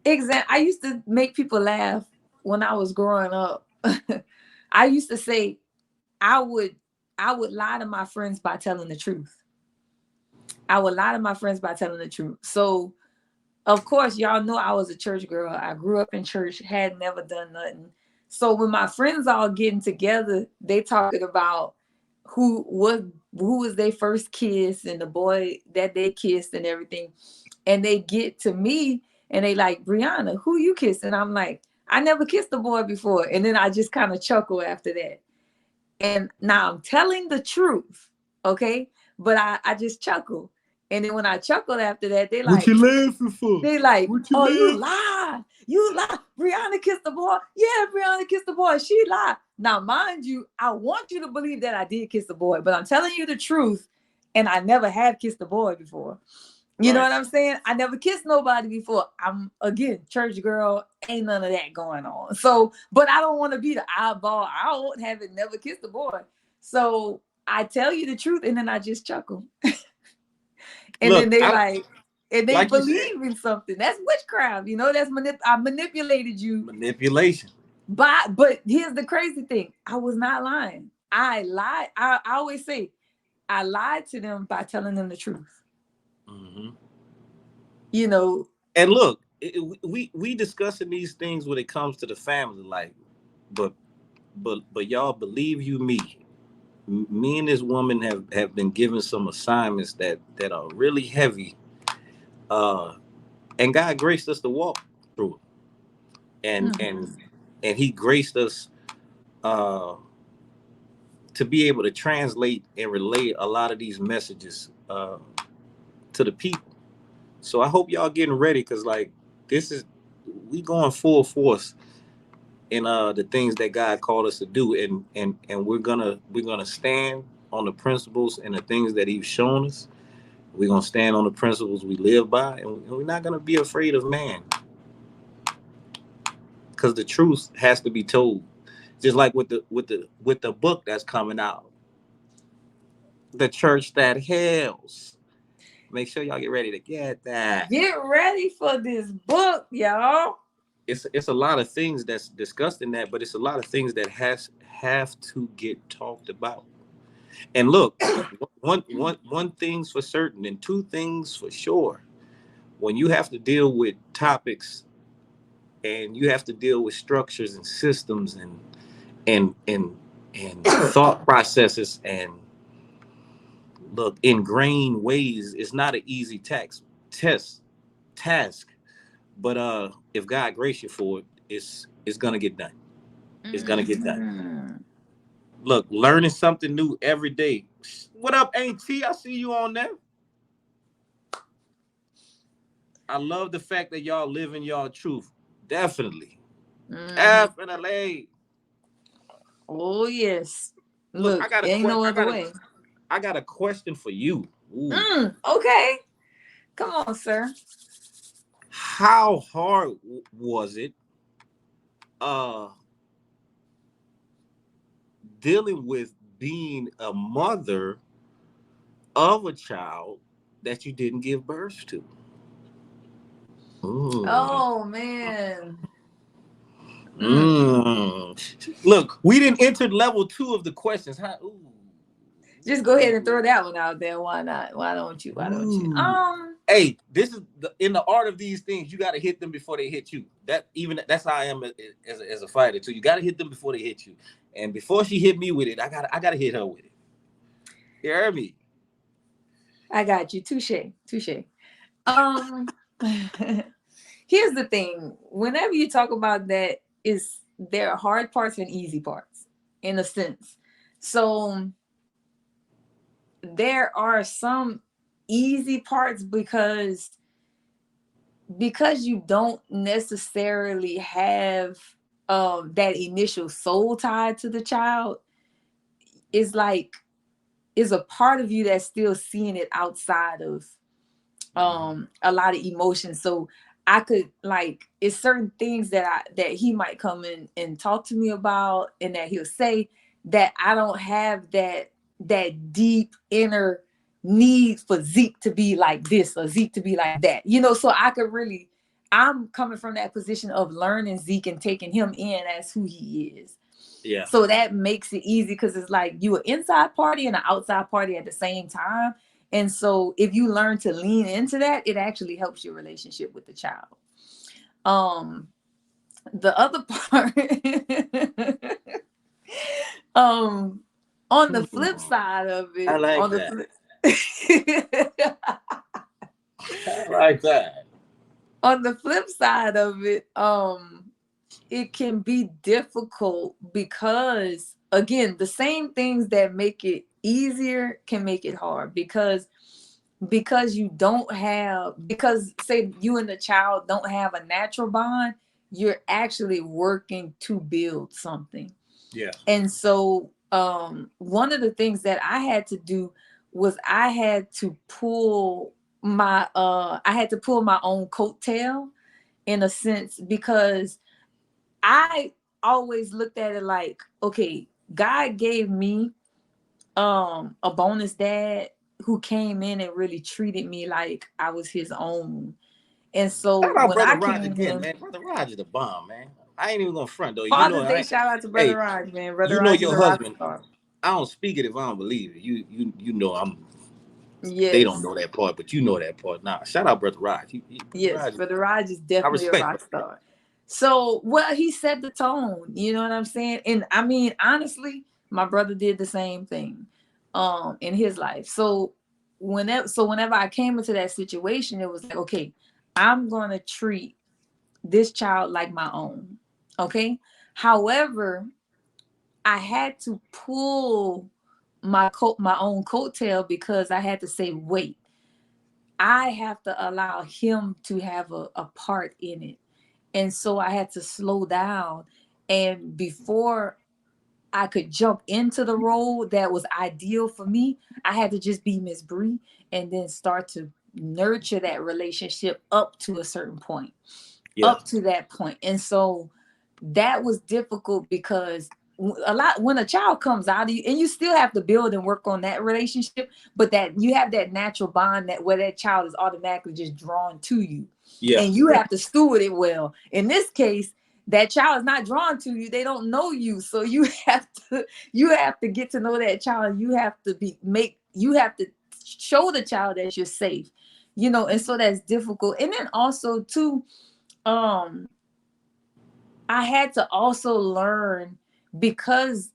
I used to make people laugh when I was growing up. I used to say I would I would lie to my friends by telling the truth. I would lie to my friends by telling the truth. So of course, y'all know I was a church girl. I grew up in church, had never done nothing. So when my friends all getting together, they talking about who was who was their first kiss and the boy that they kissed and everything. And they get to me and they like, Brianna, who you kissed? And I'm like, I never kissed a boy before. And then I just kind of chuckle after that. And now I'm telling the truth, okay? But I just chuckle. And then when I chuckle after that, What you laughing for? they like, What you oh, you laughing? lie. You lie. Brianna kissed the boy. Yeah, Brianna kissed the boy. She lied. Now, mind you, I want you to believe that I did kiss the boy, but I'm telling you the truth. And I never have kissed the boy before. You know Right. what I'm saying? I never kissed nobody before. I'm, again, church girl. Ain't none of that going on. So, but I don't want to be the eyeball out, having never kissed a boy. So I tell you the truth, and then I just chuckle. And then Look, they I like, and they like you said, believe in something. That's witchcraft. That's I manipulated you. manipulation. But here's the crazy thing. I was not lying. I lied. I always say I lied to them by telling them the truth. Hmm. You know, And look, we discussing these things when it comes to the family, like, but but y'all believe you me. Me and this woman have been given some assignments that are really heavy, uh, and God graced us to walk through it, and mhm. and and He graced us uh to be able to translate and relay a lot of these messages to the people. So I hope y'all getting ready, because like this is we going full force in the things that God called us to do, and we're gonna stand on the principles and the things that He's shown us. We're gonna stand on the principles we live by, and we're not gonna be afraid of man, because the truth has to be told. Just like with the book that's coming out, The Church That Heals. Make sure y'all get ready to get that. Get ready for this book, y'all. It's a lot of things that's discussed in that, but it's a lot of things that have to get talked about. And look, one thing's for certain, and two things for sure. When you have to deal with topics, and you have to deal with structures and systems and thought processes, and look, ingrained ways, it's not an easy task. But if God grace you for it, it's gonna get done. It's gonna get done. Mm. Look, learning something new every day. What up, Auntie? I see you on there. I love the fact that y'all live in y'all truth. Definitely. Definitely. Oh yes. Look, Look, ain't no other way. I got a question for you. Okay. Come on, sir. How hard was it uh dealing with being a mother of a child that you didn't give birth to? Oh man. Look, we didn't enter level 2 of the questions. Huh? Just go ahead and throw that one out there. Why not? Why don't you? Hey, this is in the art of these things. You got to hit them before they hit you. That's how I am as a fighter too. You got to hit them before they hit you. And before she hit me with it, I got to hit her with it. You heard me? I got you. Touche. Here's the thing. Whenever you talk about that, there are hard parts and easy parts, in a sense. So there are some easy parts because you don't necessarily have that initial soul tie to the child. It's like is a part of you that's still seeing it outside of a lot of emotions. So I could it's certain things that he might come in and talk to me about, and that he'll say that I don't have that deep inner need for Zeke to be like this or Zeke to be like that, so I'm coming from that position of learning Zeke and taking him in as who he is. Yeah. So that makes it easy, because it's like you an inside party and an outside party at the same time. And so if you learn to lean into that, it actually helps your relationship with the child. The other part, on the flip side of it, I like that. I like that. On the flip side of it, it can be difficult because, again, the same things that make it easier can make it hard, because you don't have, because say you and the child don't have a natural bond, you're actually working to build something. Yeah. And so one of the things that I had to do was I had to pull my own coattail, in a sense, because I always looked at it like, okay, God gave me a bonus dad who came in and really treated me like I was his own. And so when Brother I Raj came again, in, man. Brother Raj is the bomb, man. I ain't even gonna front though. Father's Day, shout out to Brother Raj, man. Brother Raj Your is a rock husband. star. I don't speak it if I don't believe it. You know I'm. Yes. They don't know that part, but you know that part. Nah, shout out Brother Raj. Yes, Brother Raj is definitely a rock star. So, well, he set the tone, you know what I'm saying? And I mean, honestly, my brother did the same thing in his life. So whenever I came into that situation, it was like, okay, I'm going to treat this child like my own. Okay. However, I had to pull my own coattail because I had to say, wait, I have to allow him to have a part in it. And so I had to slow down. And before I could jump into the role that was ideal for me, I had to just be Miss Bree and then start to nurture that relationship up to a certain point, Yeah. up to that point. And so that was difficult because a lot when a child comes out of you, and you still have to build and work on that relationship, but that you have that natural bond that where that child is automatically just drawn to you. Yeah. And you have to steward it well. In this case, that child is not drawn to you. They don't know you. So you have to get to know that child. You have to you have to show the child that you're safe, and so that's difficult. And then also too, I had to also learn because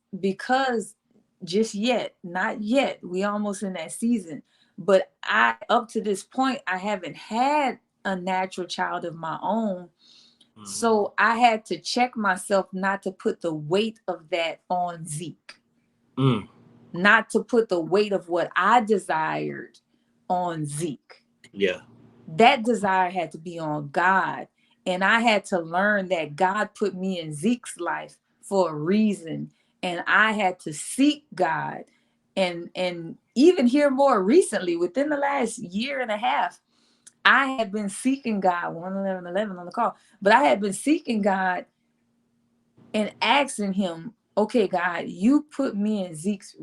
just yet, not yet, we almost in that season, but I up to this point I haven't had a natural child of my own. So I had to check myself not to put the weight of that on Zeke. Mm. Not to put the weight of what I desired on Zeke. Yeah. That desire had to be on God. And I had to learn that God put me in Zeke's life for a reason. And I had to seek God. And even here more recently, within the last year and a half, I had been seeking God, 111 on the call, but I had been seeking God and asking him, okay, God, you put me in Zeke's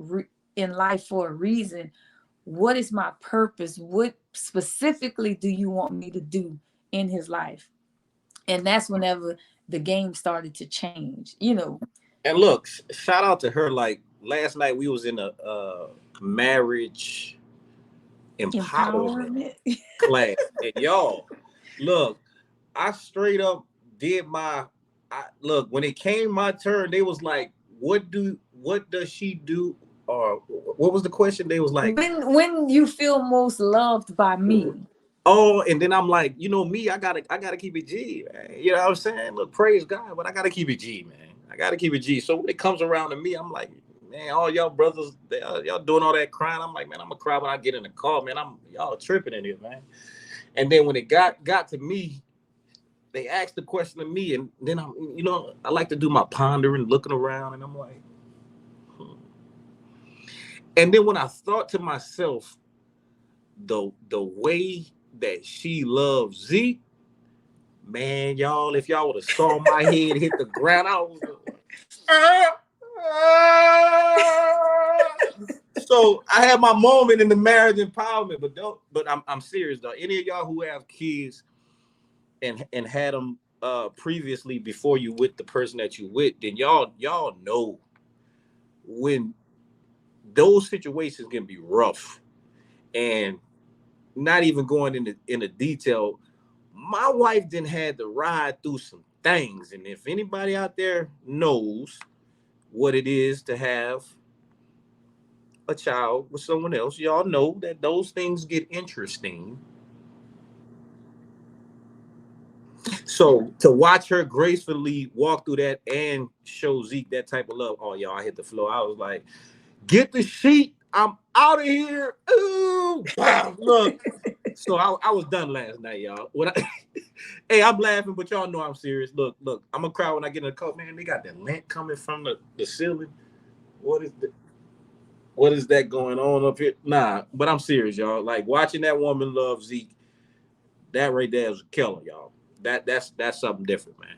in life for a reason. What is my purpose? What specifically do you want me to do in his life? And that's whenever the game started to change, And look, shout out to her. Like last night, we was in a marriage empowerment Empowerment. class, and y'all, look, I straight up did my. Look, when it came my turn, they was like, what does she do?" Or what was the question? They was like, When you feel most loved by me. "Oh," and then I'm like, me, I gotta keep it G, man. You know what I'm saying? Look, praise God, but I gotta keep it G, man. I gotta keep it G. So when it comes around to me, I'm like, man, all y'all brothers, y'all doing all that crying. I'm like, man, I'm gonna cry when I get in the car, man. Y'all tripping in here, man. And then when it got to me, they asked the question to me, and then I like to do my pondering, looking around, and I'm like, hmm. And then when I thought to myself, the way that she loves Zeke, man, y'all, if y'all would have saw my head hit the ground, I was so I had my moment in the marriage empowerment, but I'm serious though. Any of y'all who have kids and had them previously before you with the person that you with, then y'all know when those situations can be rough. And not even going into detail, my wife didn't had to ride through some things. And if anybody out there knows what it is to have a child with someone else, y'all know that those things get interesting. So to watch her gracefully walk through that and show Zeke that type of love, oh y'all, I hit the floor. I was like, get the sheet. I'm out of here. Ooh, wow, look. So I was done last night, y'all. Hey, I'm laughing, but y'all know I'm serious. Look, I'm gonna cry when I get in the car. Man, they got that lint coming from the ceiling. What is that going on up here? Nah, but I'm serious, y'all. Like watching that woman love Zeke, that right there is a killer, y'all. That's something different, man.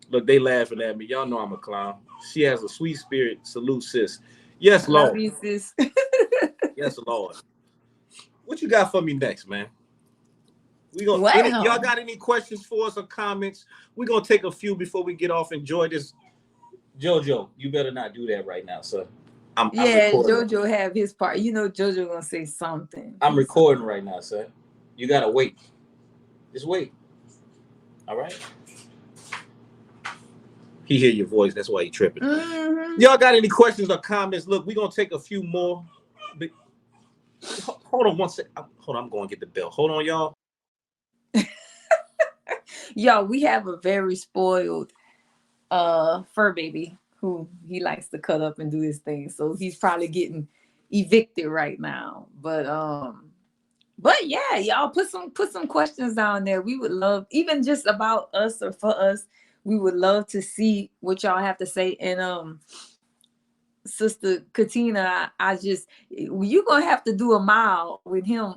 Look, they laughing at me. Y'all know I'm a clown. She has a sweet spirit. Salute, sis. Yes, Love Lord. you, sis. Yes, Lord. What you got for me next, man? Y'all Well, got any questions for us or comments? We're gonna take a few before we get off. Enjoy this. Jojo, you better not do that right now, sir. I'm yeah, recording. Jojo have his part. Jojo gonna say something. I'm recording right now, sir. You gotta wait. Just wait. All right. He hear your voice. That's why he tripping. Mm-hmm. Y'all got any questions or comments? Look, we're gonna take a few more. Hold on one second. Hold on, I'm going to get the bell. Hold on, y'all. Yo, we have a very spoiled fur baby who he likes to cut up and do his thing. So he's probably getting evicted right now. But yeah, y'all put some questions down there. We would love, even just about us or for us, we would love to see what y'all have to say. And Sister Katina, I just, you gonna have to do a mile with him,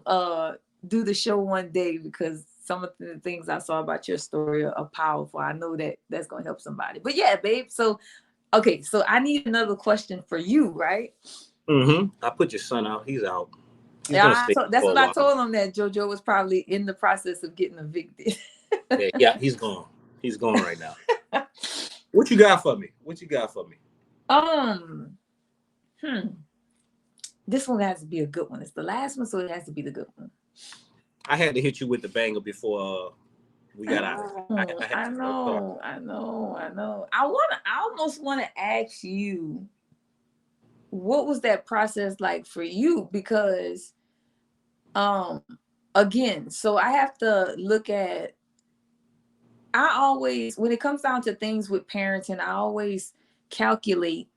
do the show one day, because some of the things I saw about your story are powerful. I know that that's gonna help somebody. But yeah, babe. So okay, so I need another question for you, right? I put your son out. He's out. He's gonna Yeah, stay that's for a what I while. told him, that JoJo was probably in the process of getting evicted. Yeah, he's gone. He's gone right now. What you got for me? What you got for me? Um, hmm. This one has to be a good one. It's the last one, so it has to be the good one. I had to hit you with the banger before we got out. I had I to start. know, I know, I know. I almost want to ask you, what was that process like for you? Because, um, again, so I have to look at. I always, when it comes down to things with parenting, calculate.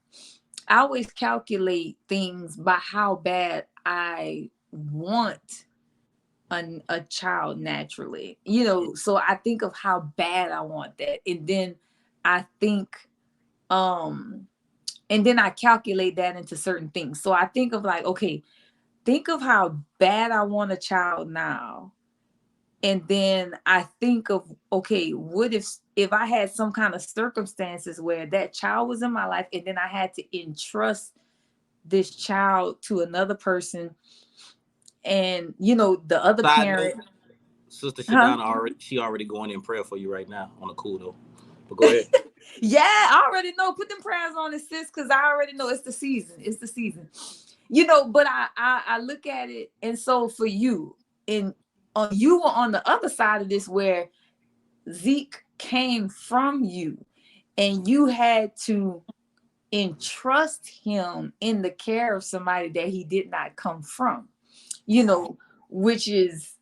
I always calculate things by how bad I want a child naturally, so I think of how bad I want that, and then I think um and then I calculate that into certain things. So I think of like, okay, think of how bad I want a child now, and then I think of, okay, what if I had some kind of circumstances where that child was in my life, and then I had to entrust this child to another person, and the other Side note, parent. Sister Huh? Shadana already going in prayer for you right now on a cool though. But go ahead. Yeah, I already know. Put them prayers on it, sis, because I already know it's the season. It's the season. But I look at it, and so for you, and you were on the other side of this, where Zeke came from you, and you had to entrust him in the care of somebody that he did not come from. Which is,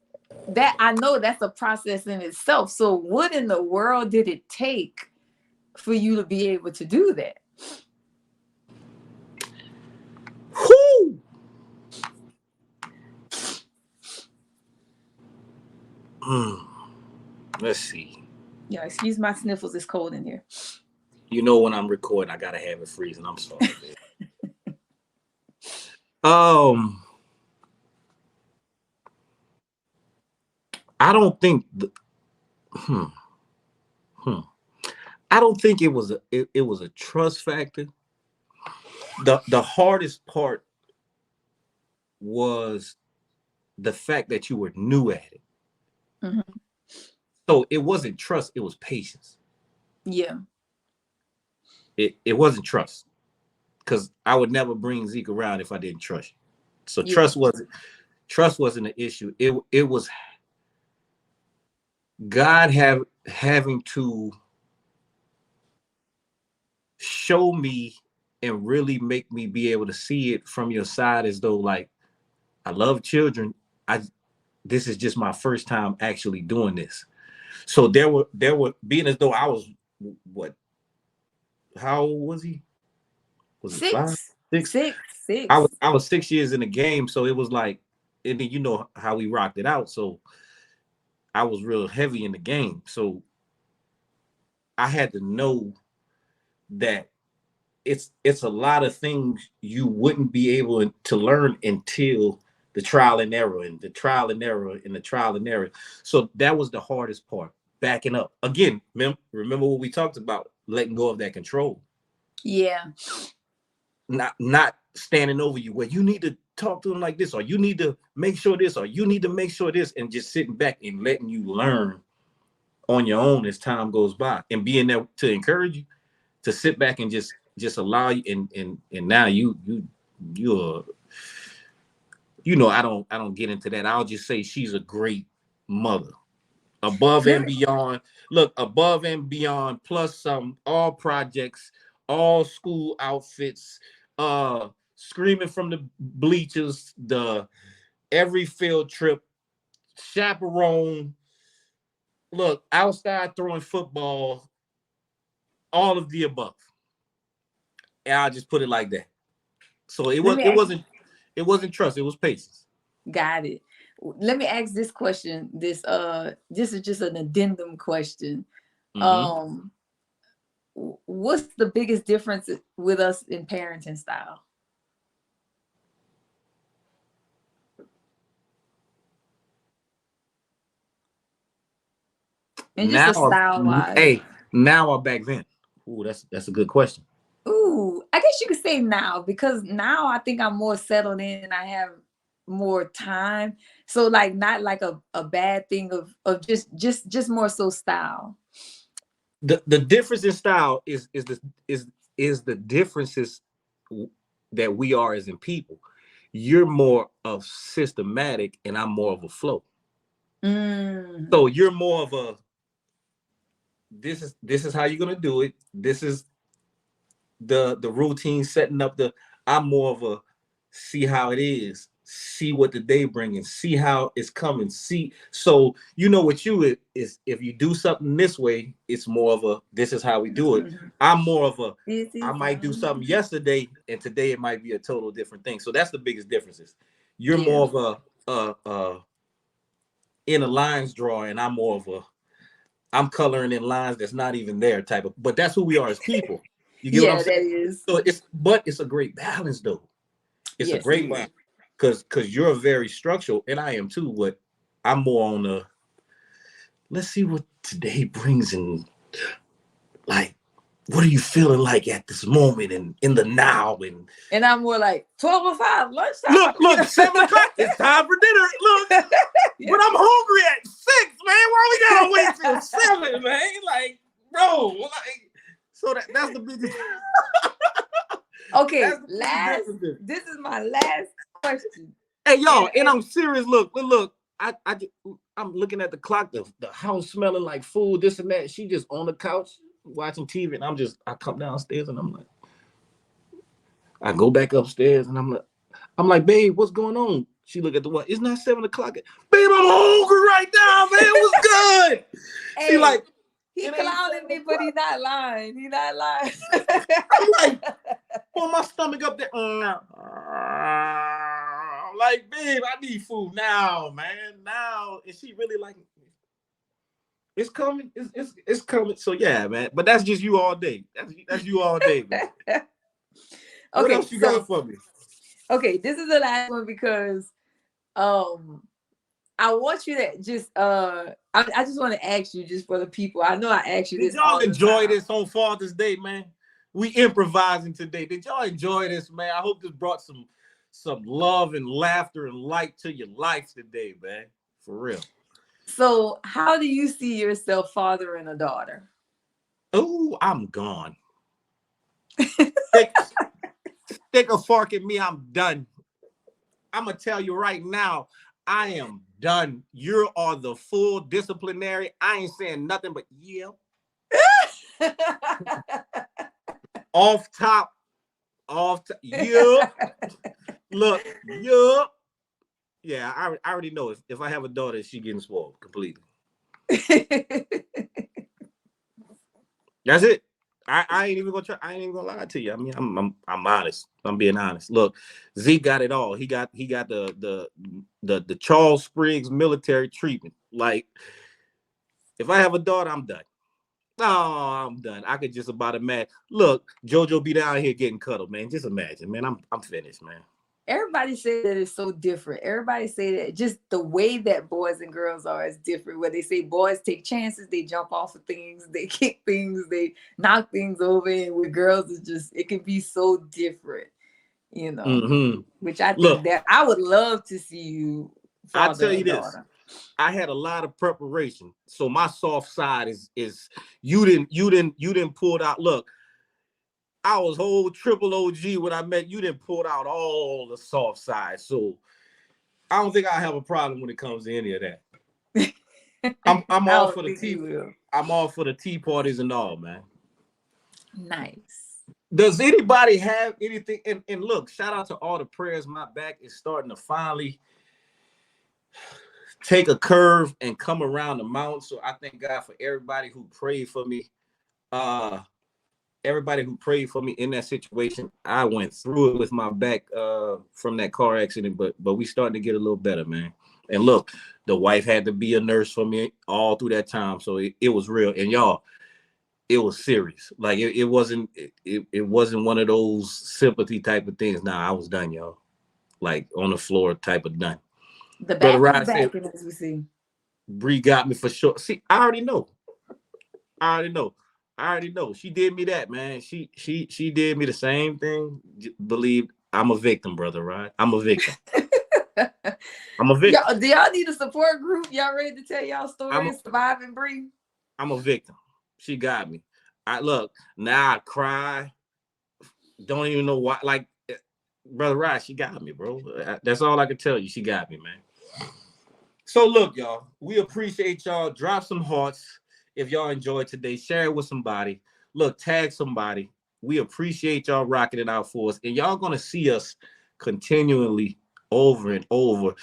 that I know that's a process in itself. So what in the world did it take for you to be able to do that? Whoo! Let's see. Yeah, excuse my sniffles. It's cold in here. You know when I'm recording, I gotta have it freezing. I'm sorry, babe. Um, I don't think. Hmm, hmm. I don't think it was a trust factor. The hardest part was the fact that you were new at it. Mm-hmm. So it wasn't trust, it was patience. Yeah. It wasn't trust. Because I would never bring Zeke around if I didn't trust you. So Yeah. trust wasn't an issue. It was God having to show me and really make me be able to see it from your side, as though like, I love children. I This is just my first time actually doing this. So there were being as though I was, what, how old was he? Was it five? Six. Six? Six. I Six. was I was 6 years in the game, so it was like, and then you know how we rocked it out. So I was real heavy in the game. So I had to know that it's a lot of things you wouldn't be able to learn until the trial and error and the trial and error and the trial and error. So that was the hardest part. Backing up. Again, remember what we talked about, letting go of that control. Yeah. Not standing over you where you need to talk to them like this, or you need to make sure this, or you need to make sure this, and just sitting back and letting you learn on your own as time goes by, and being there to encourage you to sit back and just allow you. And now you're, I don't get into that. I'll just say she's a great mother, above and beyond. Look, above and beyond, plus some, all projects, all school outfits, screaming from the bleachers, the every field trip, chaperone, look, outside throwing football, all of the above. And I'll just put it like that. So it Let was me it ask, wasn't it wasn't trust, it was patience. got it. Let me ask this question. This is just an addendum question. Mm-hmm. Um, what's the biggest difference with us in parenting style? And just a Now, style wise. hey, now or back then? Ooh, that's a good question. Ooh, I guess you could say now, because now I think I'm more settled in and I have more time. So like not like a bad thing of just more so style. The difference in style is the differences that we are as in people. You're more of systematic, and I'm more of a flow. Mm. So you're more of a this is how you're gonna do it. This is the routine setting up the. I'm more of a see how it is, see what the day bringing, see how it's coming, see. So you know what you is if you do something this way, it's more of a this is how we do it. I'm more of a This I is might do something yesterday and today it might be a total different thing. So that's the biggest differences. You're yeah. more of a in a lines drawer, and I'm more of a I'm coloring in lines that's not even there type of. But that's who we are as people. You get what I'm Yeah, saying? that is. So it's a great balance though. It's a Yes, it great is. balance because you're very structural and I am too. But I'm more on the let's see what today brings and like what are you feeling like at this moment and in the now And I'm more like 12:05 lunchtime. look 7 o'clock. It's time for dinner. Look, Yeah. but I'm hungry at 6, man. Why we gotta wait till 7, man? Like, bro, like so that's the biggest. Okay, That's the biggest difference. this is my last question. Hey, y'all, and And I'm serious. Look. I'm looking at the clock. The house smelling like food. This and that. She just on the couch watching TV, and I come downstairs, and I'm like, I go back upstairs, and I'm like, babe, what's going on? She look at the what? It's not 7 o'clock. Babe, I'm hungry right now, man. What's good? hey, She like, he it ain't clowning me, but he not lying. He not lying. I'm like, pull my stomach up there. I'm like, babe, I need food now, man. Now. And she really like, it's coming. It's coming. So yeah, man. But that's just you all day. That's you all day, man. What Okay, else you so got for me? okay, this is the last one because um I want you to just I just want to ask you just for the people. I know I ask you Did this y'all all the enjoy time. this on Father's Day, man? We improvising today. Did y'all enjoy this, man? I hope this brought some love and laughter and light to your life today, man. For real. So, how do you see yourself fathering a daughter? Oh, I'm gone. Stick a fork in me. I'm done. I'm gonna tell you right now, I am done. You are the full disciplinary. I ain't saying nothing but yeah. Off top, yeah. Look, yeah. Yeah, I already know if I have a daughter, she getting spoiled completely. That's it. I ain't even gonna try. I ain't even gonna lie to you. I mean, I'm honest. I'm being honest. Look, Zeke got it all. He got the Charles Spriggs military treatment. Like, if I have a daughter, I'm done. Oh, I'm done. I could just about imagine. Look, JoJo be down here getting cuddled, man. Just imagine, man. I'm finished, man. Everybody say that it's so different. Everybody say that just the way that boys and girls are is different. Where they say boys take chances, they jump off of things, they kick things, they knock things over, and with girls, it's just it can be so different, you know. Mm-hmm. Which I think Look, that I would love to see you I father tell you a this. daughter. I had a lot of preparation, so my soft side is you didn't pull it out. Look, I was whole triple OG when I met you. Didn't pull out all the soft side, so I don't think I have a problem when it comes to any of that. I'm I all don't for the think tea. you will. I'm all for the tea parties and all, man. Nice. Does anybody have anything? And look, shout out to all the prayers. My back is starting to finally take a curve and come around the mountain. So I thank God for everybody who prayed for me. everybody who prayed for me in that situation. I went through it with my back from that car accident, but we starting to get a little better, man. And look, the wife had to be a nurse for me all through that time, so it was real. And y'all, it was serious. Like it wasn't one of those sympathy type of things. Nah, I was done, y'all. Like on the floor type of done. The back as we see. Bree got me for sure. See, I already know. She did me that, man. She did me the same thing. Believe I'm a victim, brother, right? I'm a victim. I'm a victim. Do y'all need a support group? Y'all ready to tell y'all stories, surviving Bree? I'm a victim. She got me. Now I cry. Don't even know why. Like, brother Rod, she got me, bro. That's all I can tell you. She got me, man. So look, y'all, we appreciate y'all. Drop some hearts if y'all enjoyed today. Share it with somebody. Look, tag somebody. We appreciate y'all rocking it out for us. And y'all gonna see us continually over and over.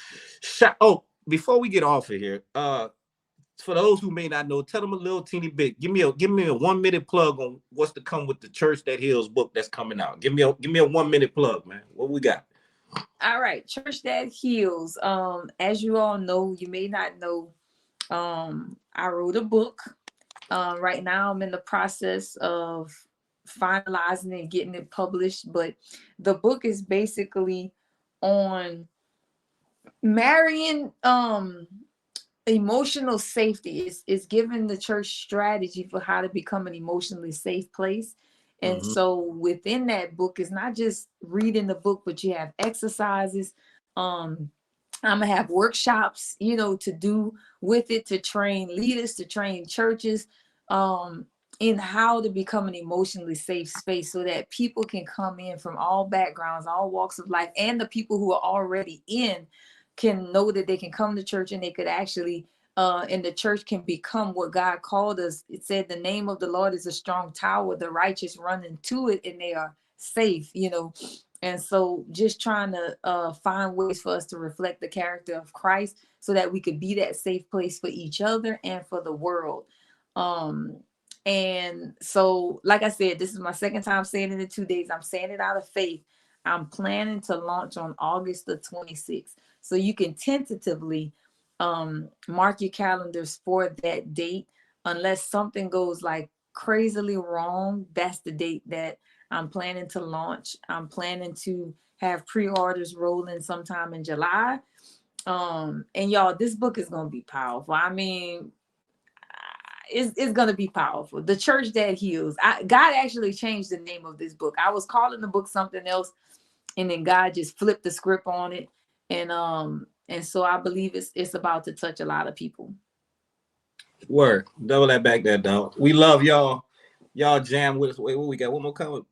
Before we get off of here, for those who may not know, tell them a little teeny bit. Give me a 1 minute plug on what's to come with the Church That Heals book that's coming out. Give me a 1 minute plug, man. What we got? All right, Church That Heals. As you all know, you may not know, I wrote a book. Right now I'm in the process of finalizing and getting it published, but the book is basically on marrying emotional safety. Is giving the church strategy for how to become an emotionally safe place. And so within that book is not just reading the book, but you have exercises. I'm gonna have workshops, to do with it, to train leaders, to train churches in how to become an emotionally safe space, so that people can come in from all backgrounds, all walks of life, and the people who are already in can know that they can come to church and they could actually and the church can become what God called us. It said the name of the Lord is a strong tower, the righteous run into it and they are safe, and so just trying to find ways for us to reflect the character of Christ so that we could be that safe place for each other and for the world. And so, like I said, this is my second time saying it in 2 days. I'm saying it out of faith. I'm planning to launch on August the 26th. So you can tentatively mark your calendars for that date. Unless something goes like crazily wrong, that's the date that I'm planning to launch. I'm planning to have pre-orders rolling sometime in July. And y'all, this book is going to be powerful. I mean, it's going to be powerful. The Church That Heals. God actually changed the name of this book. I was calling the book something else, and then God just flipped the script on it. And so I believe it's about to touch a lot of people. Word. Double that back there, dog. We love y'all. Y'all jam with us. Wait, what we got? One more comment.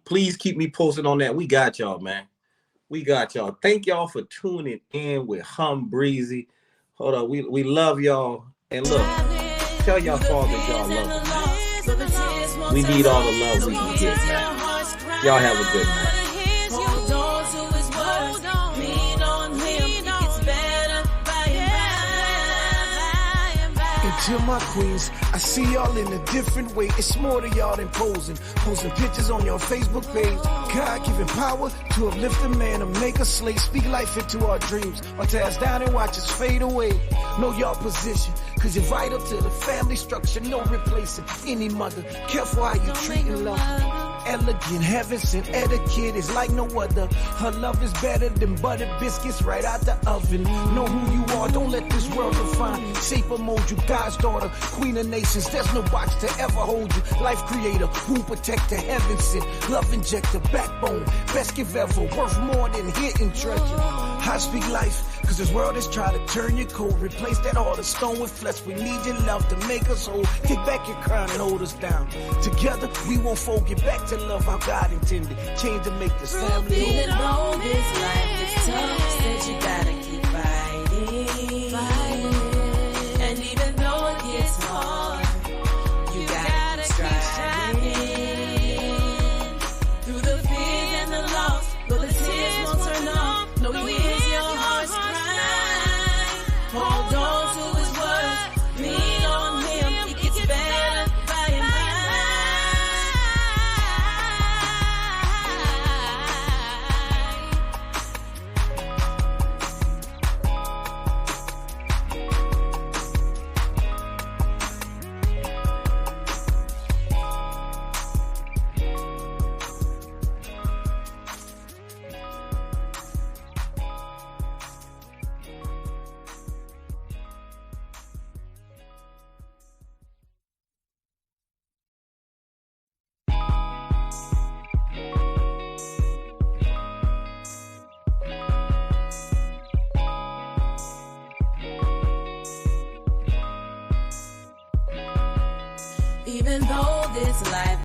Please keep me posted on that. We got y'all, man. We got y'all. Thank y'all for tuning in with Humbreezy. Hold on. We love y'all. And look, tell y'all fathers y'all love them. We need all the love we can get, man. Y'all have a good night. To my queens, I see y'all in a different way. It's more to y'all than posing pictures on your Facebook page. God giving power to uplift a man, to make a slave, speak life into our dreams, or tear us down and watch us fade away. Know y'all position, cause you're vital to the family structure, no replacing any mother. Careful how you treating love. Elegant, heaven sent etiquette is like no other. Her love is better than buttered biscuits right out the oven. Know who you are, don't let this world define, shape or mold you. God's daughter, queen of nations, there's no box to ever hold you. Life creator, womb protector, heaven sent, love injector, backbone, best gift ever, worth more than hidden treasure. I speak life, cause this world is trying to turn you cold, replace that heart of stone with flesh. We need your love to make us whole, kick back your crown and hold us down. Together we won't fold, get back to love how God intended, change to make this family whole. Even though this life is tough, that you gotta keep fighting. And even though it gets hard, you gotta keep striving. Through the fears and the loss, though the tears won't turn off, no, you hear your heart's cry. Hold on to his words, lean on him, it gets better by and by. Even though this life